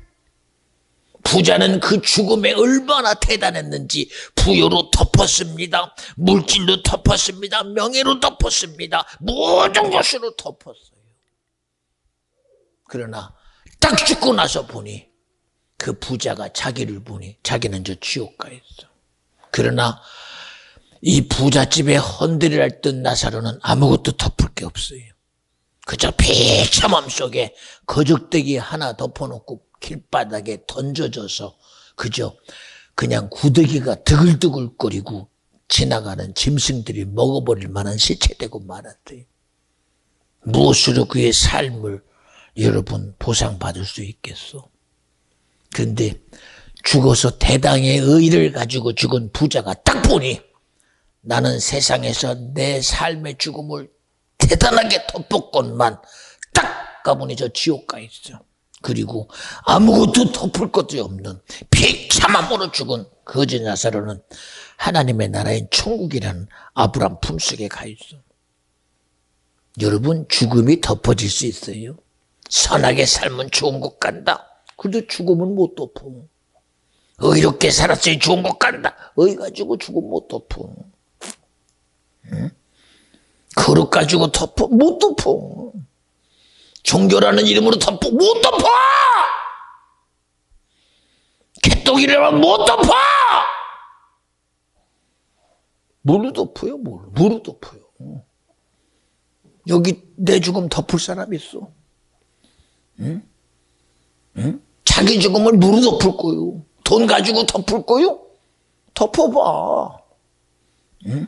부자는 그 죽음에 얼마나 대단했는지 부여로 덮었습니다. 물질로 덮었습니다. 명예로 덮었습니다. 모든 것으로 덮었어요. 그러나 딱 죽고 나서 보니 그 부자가 자기를 보니 자기는 저 지옥 가 있어. 그러나 이 부잣집에 헌들을 앓던 나사로는 아무것도 덮을 게 없어요. 그저 비참함 속에 거적대기 하나 덮어놓고 길바닥에 던져져서 그냥 구더기가 드글드글거리고 지나가는 짐승들이 먹어버릴 만한 시체되고 말았대요. 무엇으로 그의 삶을 여러분 보상받을 수 있겠어? 그런데 죽어서 대당의 의를 가지고 죽은 부자가 딱 보니 나는 세상에서 내 삶의 죽음을 대단하게 덮었건만 딱 가보니 저 지옥 가 있어. 그리고 아무것도 덮을 것도 없는 비참함으로 죽은 거지 나사로는 하나님의 나라인 천국이라는 아브람 품속에 가 있어. 여러분, 죽음이 덮어질 수 있어요? 선하게 살면 좋은 곳 간다. 그래도 죽음은 못 덮어. 의롭게 살았으니 좋은 곳 간다. 의 가지고 죽음 못 덮어. 응? 거룩 가지고 덮어? 못 덮어. 종교라는 이름으로 덮어? 못 덮어! 개똥이라면 못 덮어! 뭘로 덮어요? 뭐로 덮어요? 여기 내 죽음 덮을 사람 있어? 응? 응? 자기 죽음을 뭐로 덮을 거요? 돈 가지고 덮을 거요? 덮어봐. 응?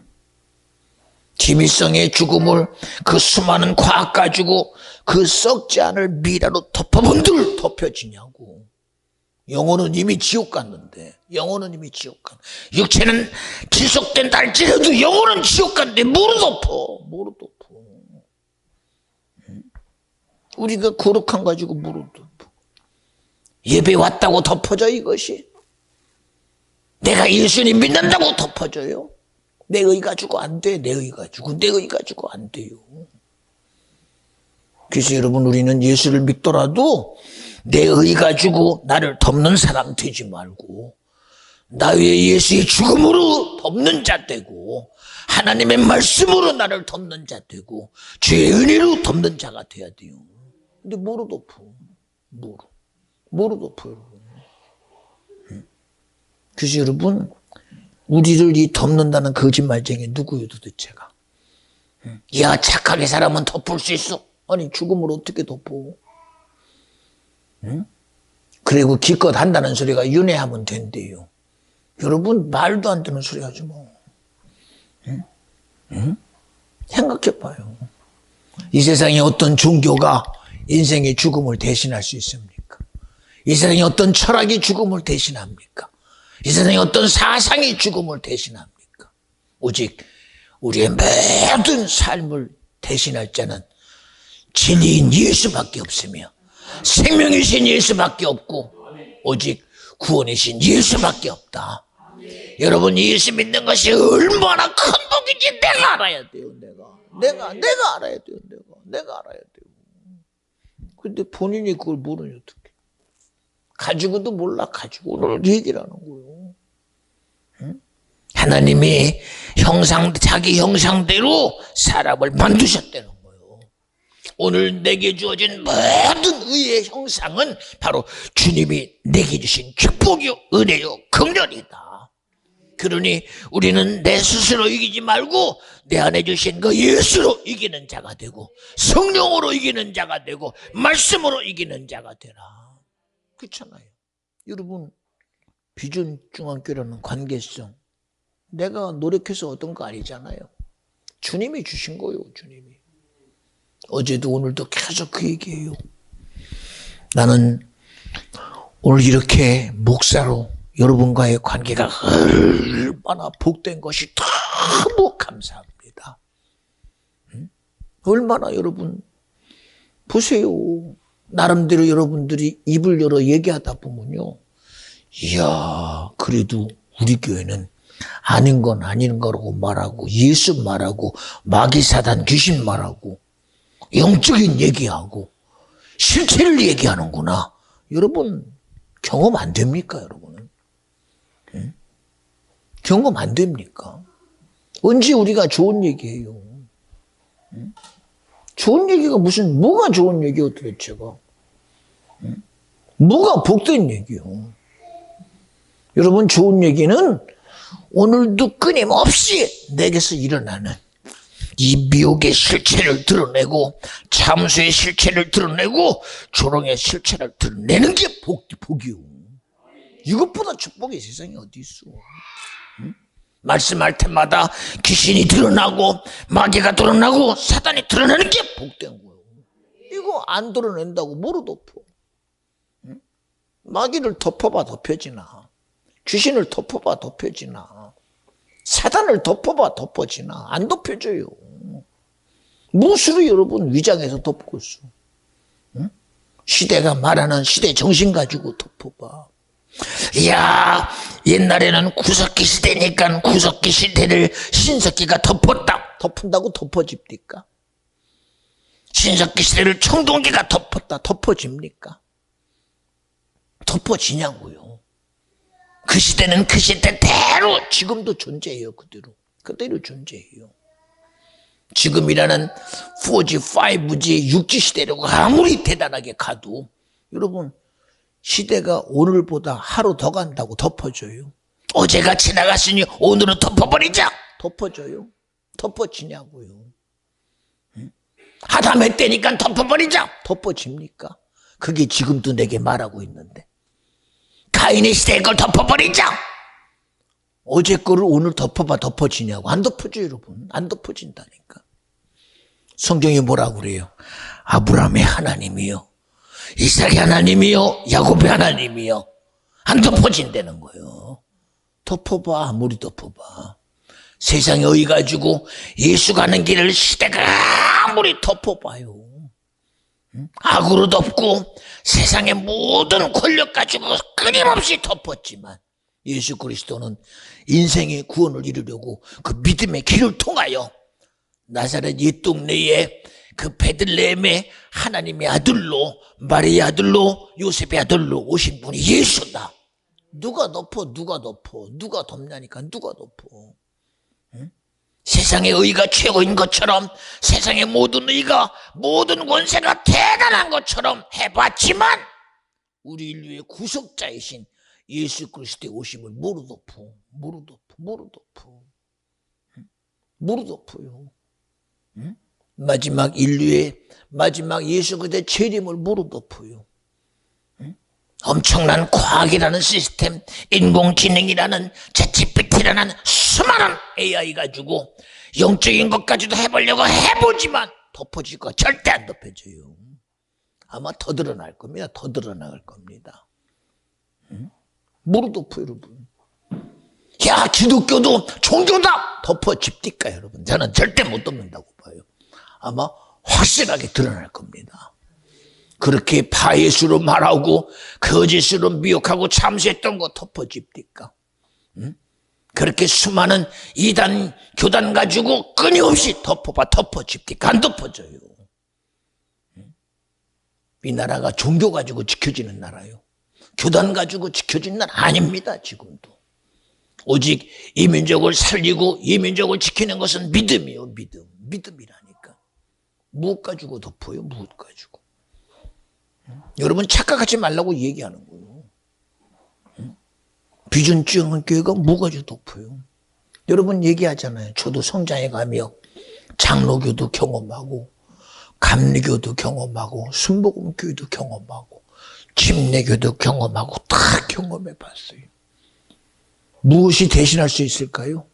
김일성의 죽음을 그 수많은 과학 가지고 그 썩지 않을 미라로 덮어본들 덮여지냐고. 영혼은 이미 지옥 갔는데, 육체는 지속된다 할지라도 영혼은 지옥 갔는데 뭐로 덮어? 응? 우리가 거룩한 가지고 뭐로 덮어? 예배 왔다고 덮어져 이것이? 내가 예수님 믿는다고 덮어져요? 내 의 가지고 안 돼. 내 의 가지고 안 돼요. 그래서 여러분, 우리는 예수를 믿더라도 내 의 가지고 나를 덮는 사람 되지 말고 나 위에 예수의 죽음으로 덮는 자 되고 하나님의 말씀으로 나를 덮는 자 되고 주의 은혜로 덮는 자가 돼야 돼요. 근데 뭐로 덮어? 뭐로 덮어요? 그래서 여러분, 우리를 이 덮는다는 거짓말쟁이 누구예요 도대체가? 야, 착하게 살아면 덮을 수 있어. 아니, 죽음을 어떻게 덮어? 그리고 기껏 한다는 소리가 윤회하면 된대요. 여러분, 말도 안 되는 소리 하지 뭐. 생각해봐요. 이 세상에 어떤 종교가 인생의 죽음을 대신할 수 있습니까? 이 세상에 어떤 철학이 죽음을 대신합니까? 이 세상에 어떤 사상이 죽음을 대신합니까? 오직 우리의 모든 삶을 대신할 자는 진리인 예수밖에 없으며 생명이신 예수밖에 없고 오직 구원이신 예수밖에 없다. 여러분, 예수 믿는 것이 얼마나 큰 복인지 내가 알아야 돼요. 내가 알아야 돼요. 내가 알아야 돼요. 근데 본인이 그걸 모르니 어떡해. 가지고도 몰라. 가지고 오늘 얘기를 하는 거예요. 하나님이 자기 형상대로 사람을 만드셨다는 거예요. 오늘 내게 주어진 모든 의의 형상은 바로 주님이 내게 주신 축복이요, 은혜요, 긍휼이다. 그러니 우리는 내 스스로 이기지 말고 내 안에 주신 그 예수로 이기는 자가 되고 성령으로 이기는 자가 되고 말씀으로 이기는 자가 되라. 그렇잖아요. 여러분, 비전 중앙교회라는 관계성 내가 노력해서 얻은 거 아니잖아요. 주님이 주신 거예요. 주님이. 어제도 오늘도 계속 그 얘기해요. 나는 오늘 이렇게 목사로 여러분과의 관계가 얼마나 복된 것이 너무 감사합니다. 얼마나 여러분 보세요. 나름대로 여러분들이 입을 열어 얘기하다 보면요. 이야, 그래도 우리 교회는 아닌 건 아닌 거라고 말하고 예수 말하고 마귀 사단 귀신 말하고 영적인 얘기하고 실체를 얘기하는구나. 여러분 경험 안 됩니까? 여러분은 경험 안 됩니까? 언제 우리가 좋은 얘기해요? 좋은 얘기가 뭐가 좋은 얘기요 도대체가? 뭐가 복된 얘기요? 여러분, 좋은 얘기는 오늘도 끊임없이 내게서 일어나는 이 미혹의 실체를 드러내고 참수의 실체를 드러내고 조롱의 실체를 드러내는 게 복이요. 이것보다 축복의 세상에 어디 있어? 말씀할 때마다 귀신이 드러나고 마귀가 드러나고 사단이 드러나는 게 복된 거예요. 이거 안 드러낸다고 뭐로 덮어? 마귀를 덮어봐 덮여지나, 귀신을 덮어봐 덮여지나, 사단을 덮어봐 덮어지나, 안 덮여져요. 무엇으로 여러분 위장해서 덮고 있어? 시대가 말하는 시대 정신 가지고 덮어봐. 이야, 옛날에는 구석기 시대니까 구석기 시대를 신석기가 덮었다. 덮은다고 덮어집니까? 신석기 시대를 청동기가 덮었다. 덮어집니까? 덮어지냐고요. 그 시대는 그 시대대로 지금도 존재해요. 그대로 존재해요. 지금이라는 4G, 5G, 6G 시대라고 아무리 대단하게 가도 여러분 시대가 오늘보다 하루 더 간다고 덮어줘요. 어제가 지나갔으니 오늘은 덮어버리자. 덮어줘요. 덮어지냐고요. 하다몇 때니까 덮어버리자. 덮어집니까? 그게 지금도 내게 말하고 있는데 가인의 시대의 걸 덮어버리자. 어제 거를 오늘 덮어봐 덮어지냐고. 안 덮어져요. 여러분. 안 덮어진다니까. 성경이 뭐라고 그래요? 아브라함의 하나님이요, 이삭의 하나님이요, 야곱의 하나님이요. 안 덮어진다는 거예요. 덮어봐. 아무리 덮어봐. 세상에 의 가지고 예수 가는 길을 시대가 아무리 덮어봐요. 악으로 덮고 세상의 모든 권력 가지고 끊임없이 덮었지만 예수 그리스도는 인생의 구원을 이루려고 그 믿음의 길을 통하여 나사렛 옛 동네에 그 베들레헴의 하나님의 아들로, 마리아 아들로, 요셉의 아들로 오신 분이 예수다. 누가 덮어? 누가 덮어? 누가 덮냐니까. 누가 덮어? 응? 세상의 의가 최고인 것처럼, 세상의 모든 의가, 모든 권세가 대단한 것처럼 해봤지만 우리 인류의 구속자이신 예수 그리스도의 오심을 뭐로 덮어? 뭐로 덮어? 뭐로 덮어? 뭐로 덮어요? 응? 마지막 인류의 마지막 예수 그리스도의 재림을 뭐로 덮어요? 응? 엄청난 과학이라는 시스템, 인공지능이라는 챗GPT라는 수많은 AI 가지고 영적인 것까지도 해보려고 해보지만 덮어질 거 절대 안 덮여져요. 아마 더 드러날 겁니다. 더 드러날 겁니다. 응? 뭐로 덮어요, 여러분? 야, 기독교도 종교다! 덮어집니까, 여러분? 저는 절대 못 덮는다고 봐요. 아마 확실하게 드러날 겁니다. 그렇게 바예수로 말하고 거짓으로 미혹하고 참수했던 거 덮어집니까? 응? 그렇게 수많은 이단, 교단 가지고 끊임없이 덮어집니까? 안 덮어져요. 응? 이 나라가 종교 가지고 지켜지는 나라요. 교단 가지고 지켜지는 나라 아닙니다, 지금도. 오직 이 민족을 살리고 이 민족을 지키는 것은 믿음이요, 믿음. 믿음이라니까. 무엇 가지고 덮어요? 무엇 가지고? 여러분 착각하지 말라고 얘기하는 거예요. 비전주의 교회가 뭐 가지고 덮어요? 여러분 얘기하잖아요. 저도 성장해 가며 장로교도 경험하고 감리교도 경험하고 순복음교회도 경험하고 침례교도 경험하고 다 경험해 봤어요. 무엇이 대신할 수 있을까요?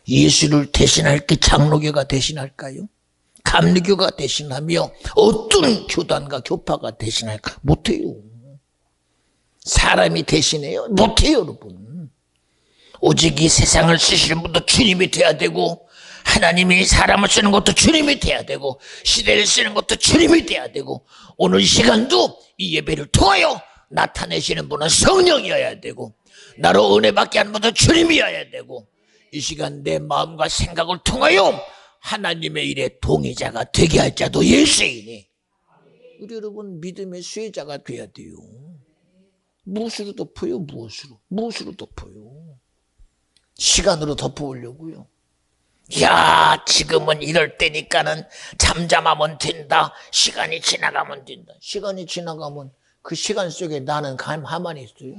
예수를 대신할 게 장로교가 대신할까요? 감리교가 대신하며 어떤 교단과 교파가 대신할까? 못해요. 사람이 대신해요? 못해요, 여러분. 오직 이 세상을 쓰시는 분도 주님이 돼야 되고, 하나님이 사람을 쓰는 것도 주님이 돼야 되고, 시대를 쓰는 것도 주님이 돼야 되고, 오늘 시간도 이 예배를 통하여 나타내시는 분은 성령이어야 되고, 나로 은혜 받게 하는 분은 주님이어야 되고, 이 시간 내 마음과 생각을 통하여 하나님의 일에 동의자가 되게 할 자도 예수이니, 우리 여러분 믿음의 수혜자가 돼야 돼요. 무엇으로 덮어요? 무엇으로 덮어요? 시간으로 덮어오려고요. 야, 지금은 이럴 때니까는 잠잠하면 된다. 시간이 지나가면 된다. 시간이 지나가면 그 시간 속에 나는 가만히 있어요.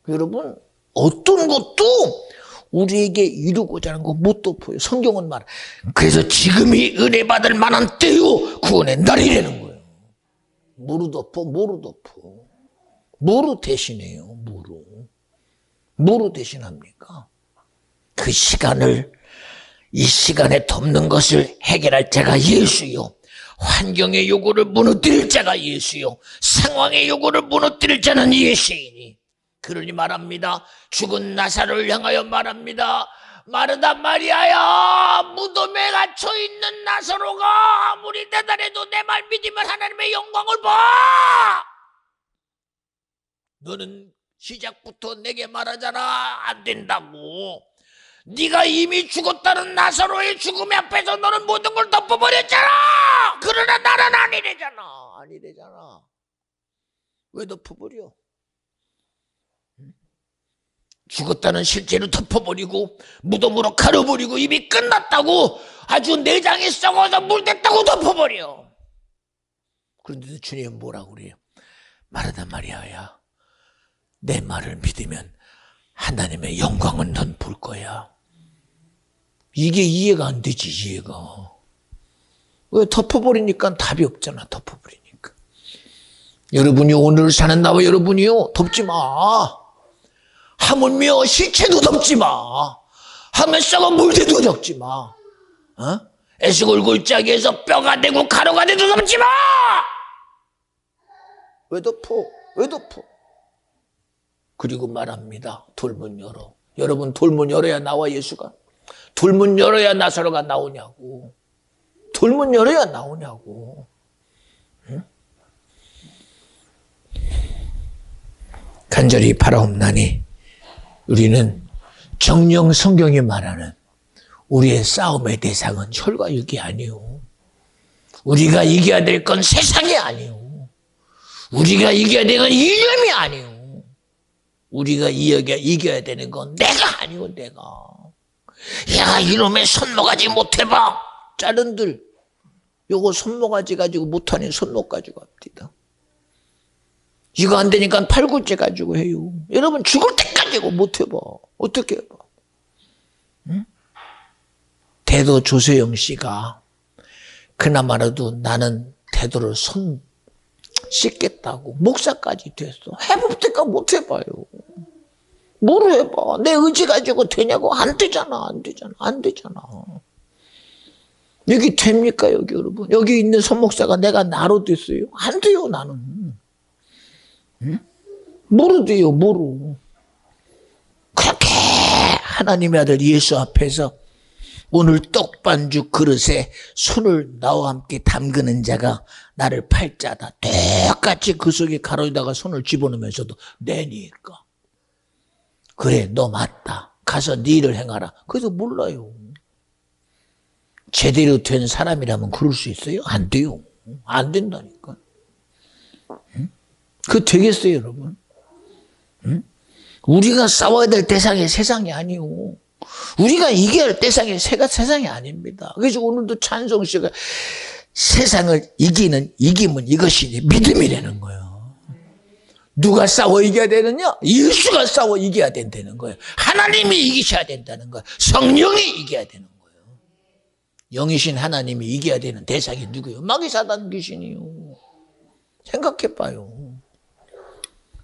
여러분, 어떤 것도 우리에게 이루고자 하는 거 못 덮어요. 성경은 말해. 그래서 지금이 은혜 받을 만한 때요, 구원의 날이라는 거예요. 뭐로 덮어? 뭐로 대신해요? 뭐로 대신합니까? 그 시간을, 이 시간에 덮는 것을 해결할 자가 예수요. 환경의 요구를 무너뜨릴 자가 예수요. 상황의 요구를 무너뜨릴 자는 예수이니. 그러니 말합니다. 죽은 나사로를 향하여 말합니다. 마르다 마리아야, 무덤에 갇혀있는 나사로가 아무리 대단해도 내 말 믿으면 하나님의 영광을 봐. 너는 시작부터 내게 말하잖아. 안 된다고. 네가 이미 죽었다는 나사로의 죽음 앞에서 너는 모든 걸 덮어버렸잖아. 그러나 나는 아니래잖아. 왜 덮어버려? 죽었다는 실제로 덮어버리고 무덤으로 가려버리고 이미 끝났다고, 아주 내장이 썩어서 물됐다고 덮어버려. 그런데도 주님은 뭐라고 그래요? 마르다 마리아야, 내 말을 믿으면 하나님의 영광은 넌 볼 거야. 이게 이해가 안 되지, 이해가. 왜? 덮어버리니까 답이 없잖아, 덮어버리니까. 여러분이 오늘 사는 나와 여러분이요, 덮지 마. 하물며 시체도 덮지 마. 하면 썩어 물대도 덮지 마. 에스골 골짜기에서 뼈가 되고 가루가 돼도 덮지 마. 왜 덮어? 그리고 말합니다. 돌문 열어. 여러분, 돌문 열어야 나와 예수가? 돌문 열어야 나사로가 나오냐고. 돌문 열어야 나오냐고. 응? 간절히 바라옵나니 우리는 정령 성경이 말하는 우리의 싸움의 대상은 혈과 육이 아니요. 우리가 이겨야 될 건 세상이 아니오. 우리가 이겨야 되는 건 이념이 아니오. 우리가 이겨야 되는 건 내가 아니오, 내가. 야, 이놈의 손모가지 못해봐. 짜른들. 요거 손모가지 가지고 못하니 손목 가지고 합니다. 이거 안 되니까 팔굽혀 가지고 해요. 여러분 죽을 때까지 못해봐. 어떻게 해봐. 응? 대도 조세영 씨가 그나마라도 나는 대도를 손 씻겠다고 목사까지 됐어. 해볼 때까 못해봐요. 뭘 해봐. 내 의지 가지고 되냐고. 안 되잖아. 안 되잖아. 안 되잖아. 여기 됩니까, 여기 여러분? 여기 있는 손목사가 내가 나로 됐어요? 안 돼요, 나는. 응? 뭐로 돼요, 뭐로. 그렇게 하나님의 아들 예수 앞에서 오늘 떡반죽 그릇에 손을 나와 함께 담그는 자가 나를 팔자다. 똑같이 그 속에 가로에다가 손을 집어넣으면서도 내니까. 그래, 너 맞다. 가서 네 일을 행하라. 그래도 몰라요. 제대로 된 사람이라면 그럴 수 있어요? 안 돼요. 안 된다니까. 응? 그거 되겠어요, 여러분? 응? 우리가 싸워야 될 대상이 세상이 아니오. 우리가 이겨야 할 대상이 세상이 아닙니다. 그래서 오늘도 찬송씨가 세상을 이김은 이것이니 믿음이라는 거예요. 누가 싸워 이겨야 되느냐? 예수가 싸워 이겨야 된다는 거예요. 하나님이 이기셔야 된다는 거예요. 성령이 이겨야 되는 거예요. 영이신 하나님이 이겨야 되는 대상이 누구예요? 마귀사단 귀신이요. 생각해봐요.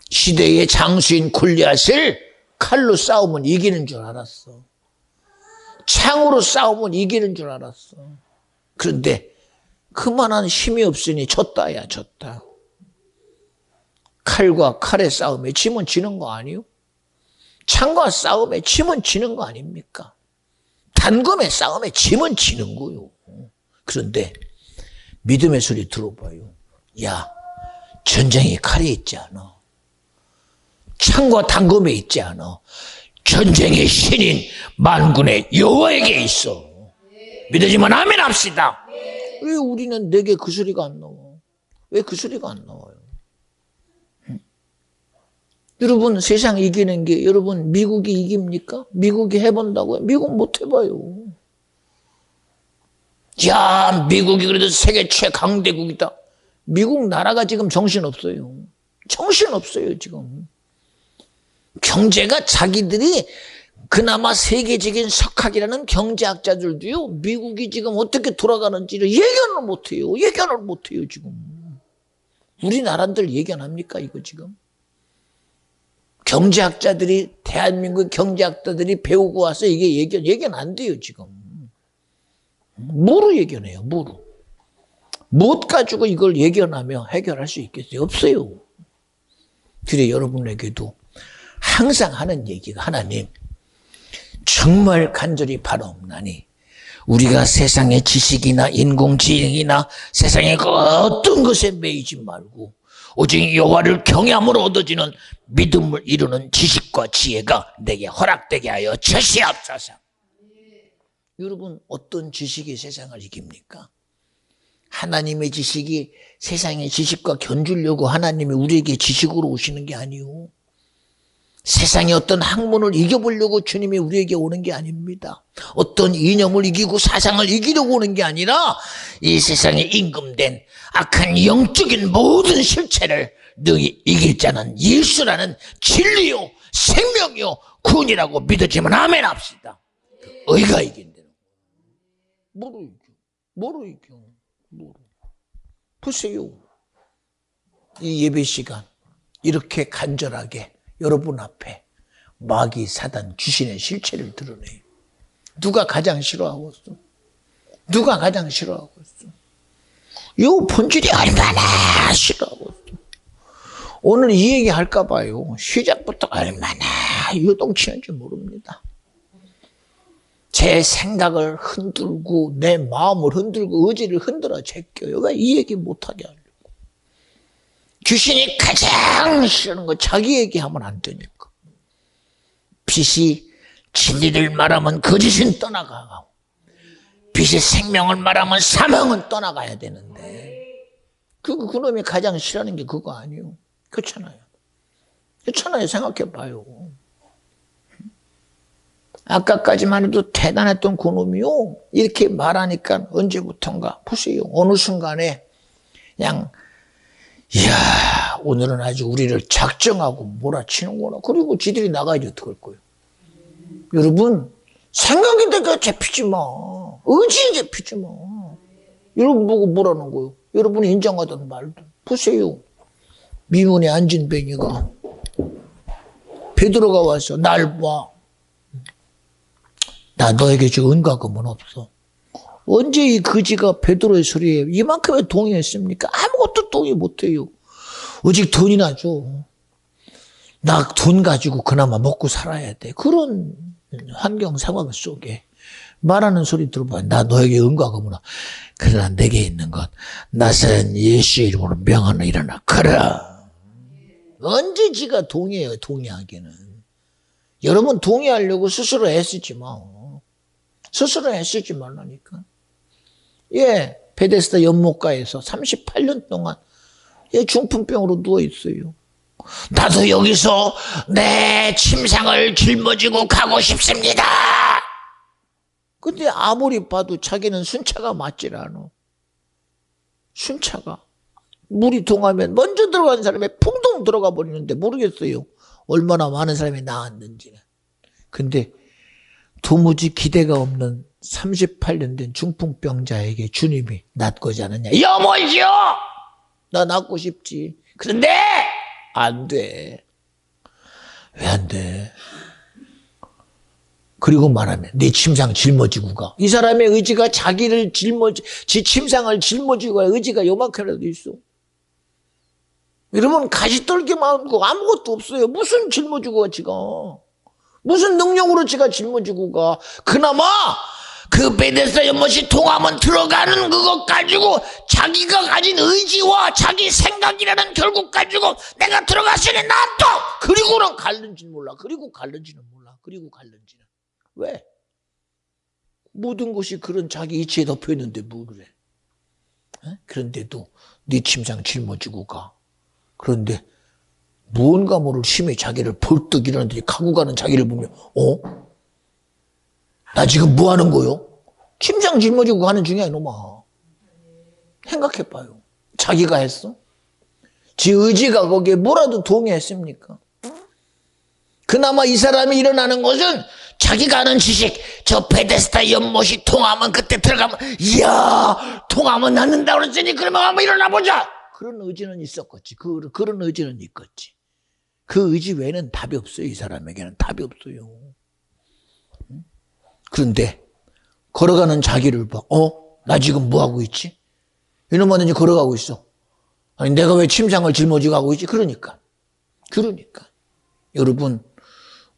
시대의 장수인 골리앗을 칼로 싸우면 이기는 줄 알았어. 창으로 싸우면 이기는 줄 알았어. 그런데 그만한 힘이 없으니 졌다야, 졌다. 칼과 칼의 싸움에 지면 지는 거 아니요? 창과 싸움에 지면 지는 거 아닙니까? 단검의 싸움에 지면 지는 거요. 그런데 믿음의 소리 들어봐요. 야, 전쟁이 칼에 있지 않아. 창과 단검에 있지 않아. 전쟁의 신인 만군의 여호와에게 있어. 믿어지면 아멘 합시다. 왜 우리는 내게 그 소리가 안 나와? 왜 그 소리가 안 나와요? 여러분, 세상 이기는 게 여러분 미국이 이깁니까? 미국이 해본다고요? 미국 못 해봐요. 야, 미국이 그래도 세계 최강대국이다. 미국 나라가 지금 정신없어요. 정신없어요, 지금. 경제가 자기들이 그나마 세계적인 석학이라는 경제학자들도요, 미국이 지금 어떻게 돌아가는지를 예견을 못해요. 예견을 못해요, 지금. 우리나라들 예견합니까, 이거 지금? 경제학자들이, 대한민국 경제학자들이 배우고 와서 이게 예견 안 돼요, 지금. 뭐로 예견해요, 뭐로? 못 가지고 이걸 예견하며 해결할 수 있겠어요? 없어요. 그래, 여러분에게도 항상 하는 얘기가 하나님, 정말 간절히 바라옵나니 우리가 세상의 지식이나 인공지능이나 세상의 그 어떤 것에 매이지 말고 오직 여호와를 경외함으로 얻어지는 믿음을 이루는 지식과 지혜가 내게 허락되게 하여 주시옵소서. 여러분, 어떤 지식이 세상을 이깁니까? 하나님의 지식이 세상의 지식과 견주려고 하나님이 우리에게 지식으로 오시는 게 아니오. 세상의 어떤 학문을 이겨보려고 주님이 우리에게 오는 게 아닙니다. 어떤 이념을 이기고 사상을 이기려고 오는 게 아니라 이 세상에 임금된 악한 영적인 모든 실체를 능히 이길 자는 예수라는 진리요 생명이요 구원이라고 믿어지면 아멘 합시다. 의가 이긴다는 거예요. 뭐로 이겨? 보세요. 이 예배 시간 이렇게 간절하게 여러분 앞에 마귀 사단 귀신의 실체를 드러내요. 누가 가장 싫어하고 있어? 누가 가장 싫어하고 있어? 요 본질이 얼마나 싫어하고 있어? 오늘 이 얘기 할까 봐요. 시작부터 얼마나 요동치는지 모릅니다. 제 생각을 흔들고 내 마음을 흔들고 의지를 흔들어 제껴요. 왜 이 얘기 못하게 하려고. 귀신이 가장 싫어하는 거 자기 얘기하면 안 되니까. 빛이 진리를 말하면 거짓은 떠나가고 빛이 생명을 말하면 사망은 떠나가야 되는데 그놈이 가장 싫어하는 게 그거 아니에요. 그렇잖아요. 그렇잖아요. 생각해봐요. 아까까지만 해도 대단했던 그놈이요. 이렇게 말하니까 언제부턴가 보세요. 어느 순간에 그냥 이야 오늘은 아주 우리를 작정하고 몰아치는구나. 그리고 지들이 나가야지 어떡할 거예요. 여러분 생각이 내가 잡히지 마. 의지에 잡히지 마. 여러분 보고 뭐라는 거예요. 여러분이 인정하던 말도 보세요. 미문에 앉은 뱅이가 베드로가 와서 날 봐. 나 너에게 줄 은과 금은 없어. 언제 이 거지가 베드로의 소리에 이만큼에 동의했습니까? 아무것도 동의 못해요. 오직 돈이나 줘. 나 돈 가지고 그나마 먹고 살아야 돼. 그런 환경 상황 속에 말하는 소리 들어봐. 나 너에게 은과 금은 없어. 그러나 내게 있는 것 나사렛 예수의 이름으로 명하노 일어나 가라. 언제 지가 동의해요. 동의하기는. 여러분 동의하려고 스스로 애쓰지 마. 스스로 애쓰지 말라니까. 예, 베데스다 연못가에서 38년 동안 중풍병으로 누워있어요. 나도 여기서 내 침상을 짊어지고 가고 싶습니다. 근데 아무리 봐도 자기는 순차가 맞질 않아. 순차가. 물이 동하면 먼저 들어간 사람이 풍덩 들어가 버리는데 모르겠어요. 얼마나 많은 사람이 나왔는지는. 근데 도무지 기대가 없는 38년 된 중풍병자에게 주님이 낫고자 하느냐. 여보시오! 나 낫고 싶지. 그런데 안 돼. 왜 안 돼? 그리고 말하면 네 침상 짊어지고 가. 이 사람의 의지가 자기를 지 침상을 짊어지고 갈 의지가 요만큼이라도 있어. 여러분 가시떨기만 하고 아무것도 없어요. 무슨 짊어지고 가 지가. 무슨 능력으로 지가 짊어지고 가. 그나마 그 베데스다 연못이 통하면 들어가는 그것 가지고 자기가 가진 의지와 자기 생각이라는 결국 가지고 내가 들어갔으니 나도 그리고는 갈는지는 몰라. 그리고 갈는지는 몰라. 그리고 갈는지는. 왜? 모든 것이 그런 자기 이치에 덮여있는데 뭐 그래. 에? 그런데도 네 침상 짊어지고 가. 그런데 무언가 모를 힘이 자기를 벌떡 일어나더니 가고 가는 자기를 보면 나 지금 뭐 하는 거요? 침상 짊어지고 가는 중이야 이놈아. 생각해봐요. 자기가 했어? 지 의지가 거기에 뭐라도 동의했습니까? 그나마 이 사람이 일어나는 것은 자기가 아는 지식, 저 베데스다 연못이 통하면 그때 들어가면 이야 통하면 낫는다 그랬으니 그러면 한번 일어나 보자. 그런 의지는 있었겠지. 그런 의지는 있겠지. 그 의지 외에는 답이 없어요. 이 사람에게는 답이 없어요. 그런데 걸어가는 자기를 봐. 나 지금 뭐 하고 있지? 이놈아 이제 걸어가고 있어. 아니 내가 왜 침상을 짊어지고 가고 있지? 그러니까. 여러분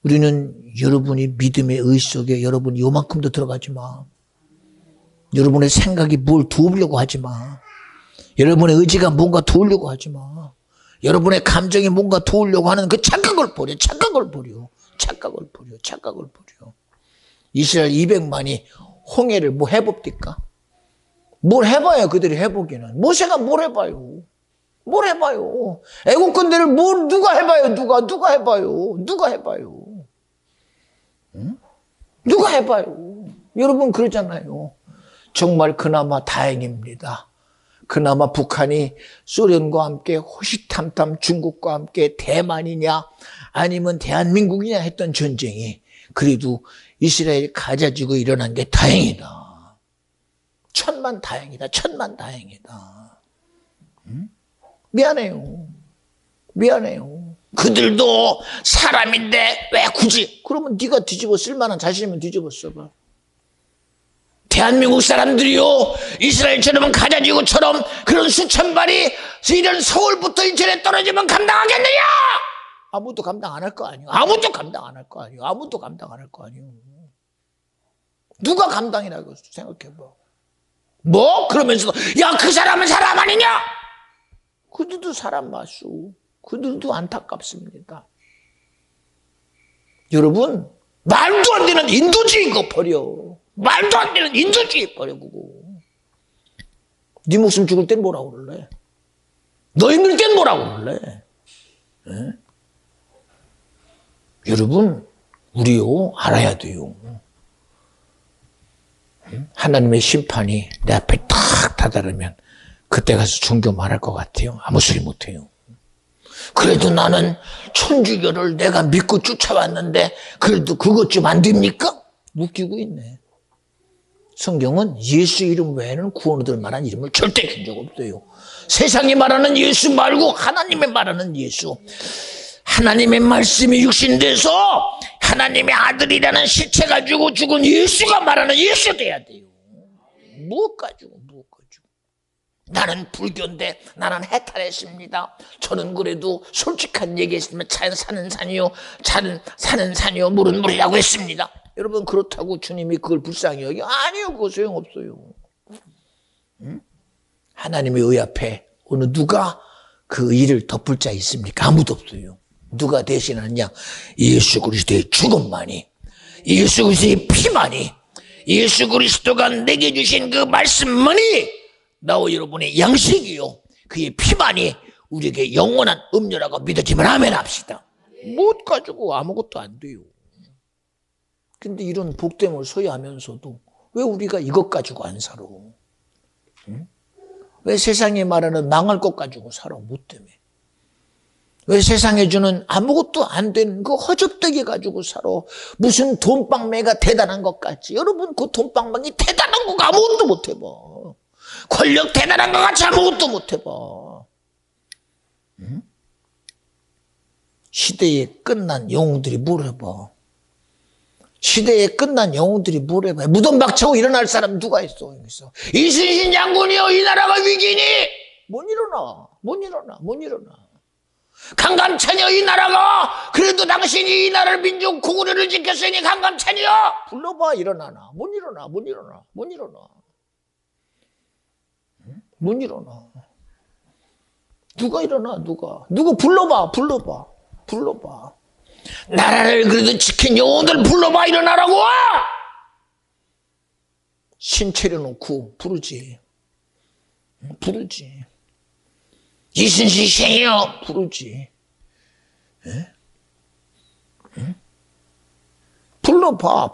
우리는 여러분이 믿음의 의식 속에 여러분이 요만큼도 들어가지 마. 여러분의 생각이 뭘 도우려고 하지 마. 여러분의 의지가 뭔가 도우려고 하지 마. 여러분의 감정이 뭔가 도우려고 하는 그 착각을 버려. 이스라엘 200만이 홍해를 뭐 해봅니까? 뭘 해봐요. 그들이 해보기는. 모세가 뭘 해봐요. 애국군대를 누가 해봐요. 누가 해봐요. 응? 누가 해봐요. 여러분 그러잖아요. 정말 그나마 다행입니다. 그나마 북한이 소련과 함께 호시탐탐 중국과 함께 대만이냐 아니면 대한민국이냐 했던 전쟁이 그래도 이스라엘이 가자지고 일어난 게 다행이다. 천만 다행이다. 응? 미안해요. 그들도 사람인데 왜 굳이? 그러면 네가 뒤집어 쓸만한 자신이면 뒤집어 써봐. 대한민국 사람들이요 이스라엘처럼 가자지구처럼 그런 수천 발이 이런 서울부터 인천에 떨어지면 감당하겠느냐? 아무도 감당 안 할 거 아니에요. 누가 감당이라고 생각해봐. 뭐? 그러면서도 야 그 사람은 사람 아니냐? 그들도 사람 맞수. 그들도 안타깝습니다. 여러분 말도 안 되는 인도주의 거 버려. 말도 안 되는 인도주의 버려보고. 네 목숨 죽을 땐 뭐라고 그럴래? 너 힘들 땐 뭐라고 그럴래? 네? 여러분, 우리요 알아야 돼요. 하나님의 심판이 내 앞에 탁 다다르면 그때 가서 종교 말할 것 같아요? 아무 소리 못해요. 그래도 나는 천주교를 내가 믿고 쫓아왔는데 그래도 그것 좀 안 됩니까? 웃기고 있네. 성경은 예수 이름 외에는 구원 얻을 만한 이름을 절대 준 적 없어요. 세상이 말하는 예수 말고 하나님의 말하는 예수. 하나님의 말씀이 육신돼서 하나님의 아들이라는 실체 가지고 죽은 예수가 말하는 예수 돼야 돼요. 무엇 가지고. 나는 불교인데 나는 해탈했습니다. 저는 그래도 솔직한 얘기했으면 사는 산이요, 사는 산이요, 물은 물이라고 했습니다. 여러분 그렇다고 주님이 그걸 불쌍히 여겨? 아니요, 그거 소용없어요. 응? 하나님의 의 앞에 어느 누가 그 일을 덮을 자 있습니까? 아무도 없어요. 누가 대신하냐? 예수 그리스도의 죽음만이, 예수 그리스도의 피만이, 예수 그리스도가 내게 주신 그 말씀만이 나와 여러분의 양식이요, 그의 피만이 우리에게 영원한 음료라고 믿어지면 아멘 합시다. 못 가지고 아무것도 안 돼요. 근데 이런 복됨을 소유하면서도 왜 우리가 이것 가지고 안 살아? 응? 왜 세상에 말하는 망할 것 가지고 살아? 뭐 때문에? 왜 세상에 주는 아무것도 안 되는 그 허접되게 가지고 살아? 무슨 돈방매가 대단한 것 같지? 여러분 그 돈방망이 대단한 거 아무것도 못 해봐. 권력 대단한 것 같이 아무것도 못 해봐. 응? 시대에 끝난 영웅들이 뭘 해봐? 시대에 끝난 영웅들이 뭘 해봐? 무덤 박차고 일어날 사람 누가 있어? 이순신 장군이요, 이 나라가 위기니? 못 일어나. 강감찬이요, 이 나라가 그래도 당신이 이 나라를 민족 고구려를 지켰으니 강감찬이요, 불러봐. 일어나나? 못 일어나. 누가 일어나? 누구 불러봐. 나라를 그래도 지킨 영웅들 불러봐. 일어나라고. 신 차려놓고 부르지. 이순신 생이요, 부르지. 에? 응? 불러봐.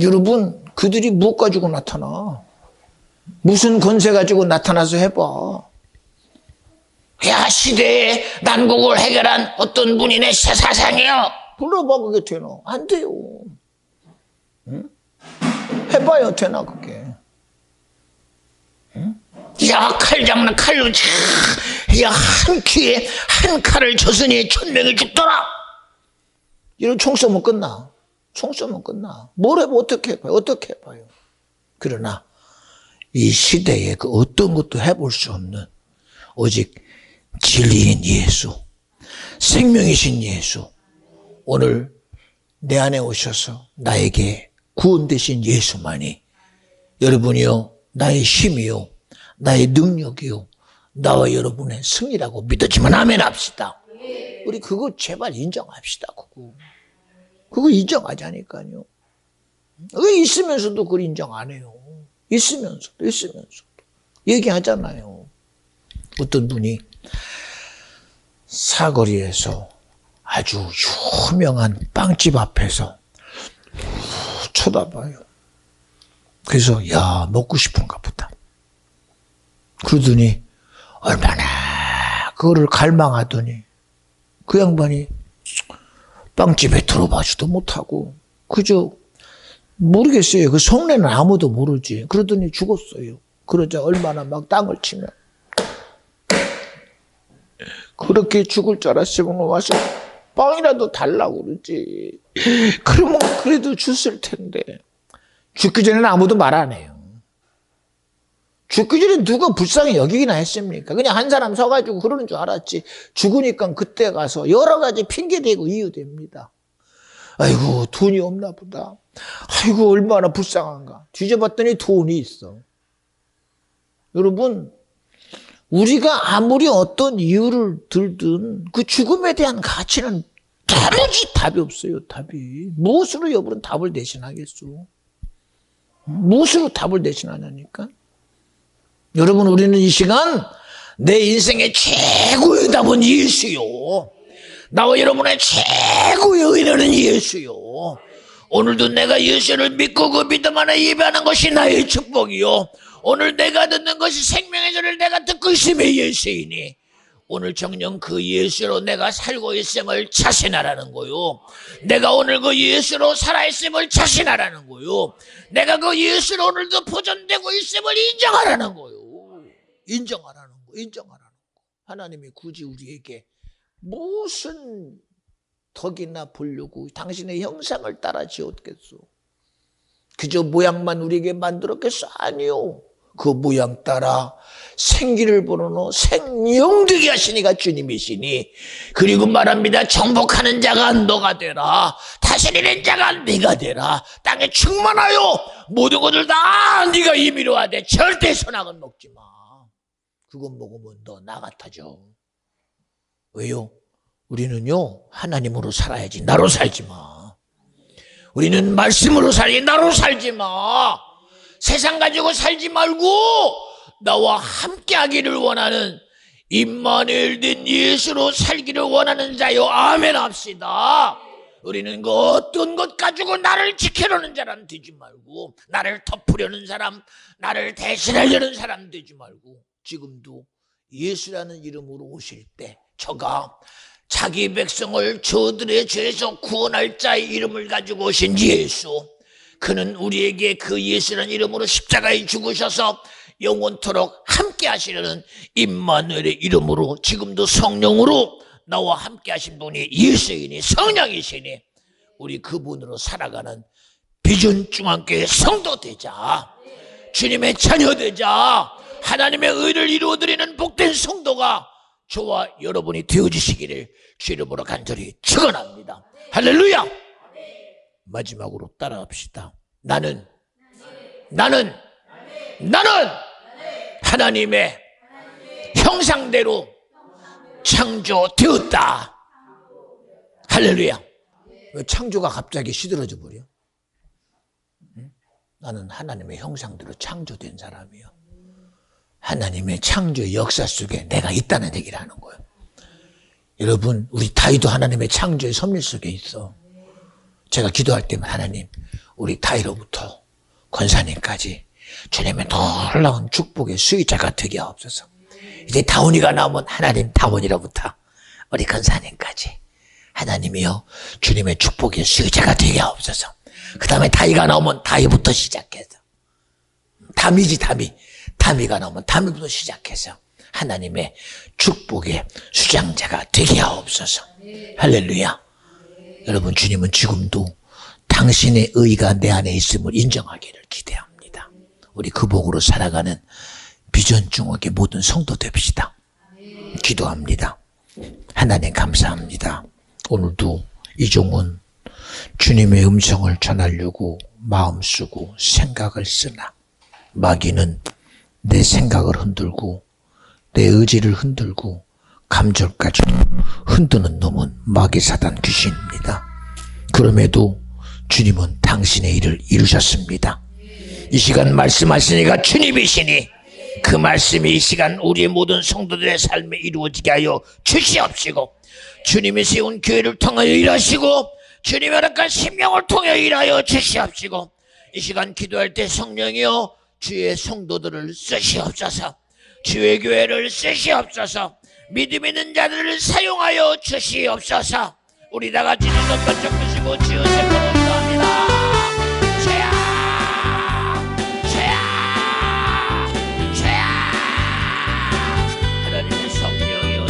여러분 그들이 무엇 가지고 나타나? 무슨 권세 가지고 나타나서 해봐. 야, 시대의 난국을 해결한 어떤 분이네 사상이요, 불러봐. 그게 되나? 안 돼요. 응? 해봐요, 되나 그게? 응? 야, 칼장난 칼로 야, 한 귀에 한 칼을 쳤으니 1000명이 죽더라. 이런 총 쏘면 끝나. 뭘 해봐? 어떻게 해봐요? 그러나 이 시대에 그 어떤 것도 해볼 수 없는 오직 진리인 예수, 생명이신 예수, 오늘 내 안에 오셔서 나에게 구원 되신 예수만이 여러분이요, 나의 힘이요, 나의 능력이요, 나와 여러분의 승리라고 믿어지면 아멘 합시다. 우리 그거 제발 인정합시다. 그거 인정하자니까요. 왜 있으면서도 그걸 인정 안 해요? 있으면서도 얘기하잖아요. 어떤 분이 사거리에서 아주 유명한 빵집 앞에서 쳐다봐요. 그래서 야, 먹고 싶은가 보다. 그러더니 얼마나 그거를 갈망하더니 그 양반이 빵집에 들어가지도 못하고 그저 모르겠어요. 그 속내는 아무도 모르지. 그러더니 죽었어요. 그러자 얼마나 막 땅을 치면 그렇게 죽을 줄 알았으면 와서 빵이라도 달라고 그러지. 그러면 그래도 줬을 텐데. 죽기 전에는 아무도 말 안 해요. 죽기 전에 누가 불쌍히 여기기나 했습니까? 그냥 한 사람 서가지고 그러는 줄 알았지. 죽으니까 그때 가서 여러 가지 핑계대고 이유됩니다. 아이고, 돈이 없나 보다. 아이고, 얼마나 불쌍한가. 뒤져봤더니 돈이 있어. 여러분, 우리가 아무리 어떤 이유를 들든 그 죽음에 대한 가치는 도무지 답이 없어요. 답이. 무엇으로 여러분 답을 대신하겠소? 무엇으로 답을 대신하냐니까? 여러분, 우리는 이 시간 내 인생의 최고의 답은 예수요. 나와 여러분의 최고의 의뢰는 예수요. 오늘도 내가 예수를 믿고 그 믿음 안에 예배하는 것이 나의 축복이요. 오늘 내가 듣는 것이 생명의 소리를 내가 듣고 있음에 예수이니 오늘 정녕 그 예수로 내가 살고 있음을 자신하라는 거요. 내가 오늘 그 예수로 살아있음을 자신하라는 거요. 내가 그 예수로 오늘도 보존되고 있음을 인정하라는 거요. 인정하라는 거, 인정하라는 거. 하나님이 굳이 우리에게 무슨 덕이나 보려고 당신의 형상을 따라 지었겠소? 그저 모양만 우리에게 만들었겠소? 아니요. 그 모양 따라 생기를 불어넣어 생명되게 하시니가 주님이시니, 그리고 말합니다. 정복하는 자가 너가 되라. 다스리는 자가 네가 되라. 땅에 충만하여 모든 것을 다 네가 임의로 하되 절대 선악은 먹지 마. 그것 먹으면 너 나 같아져. 왜요? 우리는요, 하나님으로 살아야지 나로 살지 마. 우리는 말씀으로 살지 나로 살지 마. 세상 가지고 살지 말고 나와 함께 하기를 원하는 임마누엘 된 예수로 살기를 원하는 자요. 아멘 합시다. 우리는 그 어떤 것 가지고 나를 지키려는 사람 되지 말고, 나를 덮으려는 사람, 나를 대신하려는 사람 되지 말고, 지금도 예수라는 이름으로 오실 때 저가 자기 백성을 저들의 죄에서 구원할 자의 이름을 가지고 오신 예수, 그는 우리에게 그 예수라는 이름으로 십자가에 죽으셔서 영원토록 함께 하시려는 임마누엘의 이름으로 지금도 성령으로 나와 함께 하신 분이 예수이니 성령이시니 우리 그분으로 살아가는 비전 중앙교회 성도 되자. 주님의 자녀 되자. 하나님의 의를 이루어드리는 복된 성도가 저와 여러분이 되어주시기를 주 이름으로 간절히 축원합니다. 할렐루야. 마지막으로 따라합시다. 나는 하나님의 형상대로 창조되었다. 할렐루야. 왜 창조가 갑자기 시들어져 버려? 나는 하나님의 형상대로 창조된 사람이요. 하나님의 창조의 역사 속에 내가 있다는 얘기를 하는 거예요. 여러분, 우리 다이도 하나님의 창조의 섭리 속에 있어. 제가 기도할 때면 하나님, 우리 다이로부터 권사님까지 주님의 놀라운 축복의 수혜자가 되게 하옵소서. 이제 다운이가 나오면 하나님 다운이로부터 우리 권사님까지 하나님이요 주님의 축복의 수혜자가 되게 하옵소서. 그 다음에 다이가 나오면 다이부터 시작해서 다미가 나오면 다미부터 시작해서 하나님의 축복의 수장자가 되게 하옵소서. 할렐루야. 여러분, 주님은 지금도 당신의 의가 내 안에 있음을 인정하기를 기대합니다. 우리 그 복으로 살아가는 비전 중학의 모든 성도 됩시다. 기도합니다. 하나님 감사합니다. 오늘도 이종은 주님의 음성을 전하려고 마음 쓰고 생각을 쓰나 마귀는 내 생각을 흔들고 내 의지를 흔들고 감정까지 흔드는 놈은 마귀 사단 귀신입니다. 그럼에도 주님은 당신의 일을 이루셨습니다. 이 시간 말씀하시니까 주님이시니 그 말씀이 이 시간 우리의 모든 성도들의 삶에 이루어지게 하여 주시옵시고, 주님이 세운 교회를 통하여 일하시고 주님의 허락한 심령을 통하여 일하여 주시옵시고, 이 시간 기도할 때 성령이여 주의 성도들을 쓰시옵소서. 주의 교회를 쓰시옵소서. 믿음 있는 자들을 사용하여 주시옵소서. 우리 다 같이 눈 깜짝 뜨시고 주여 세포로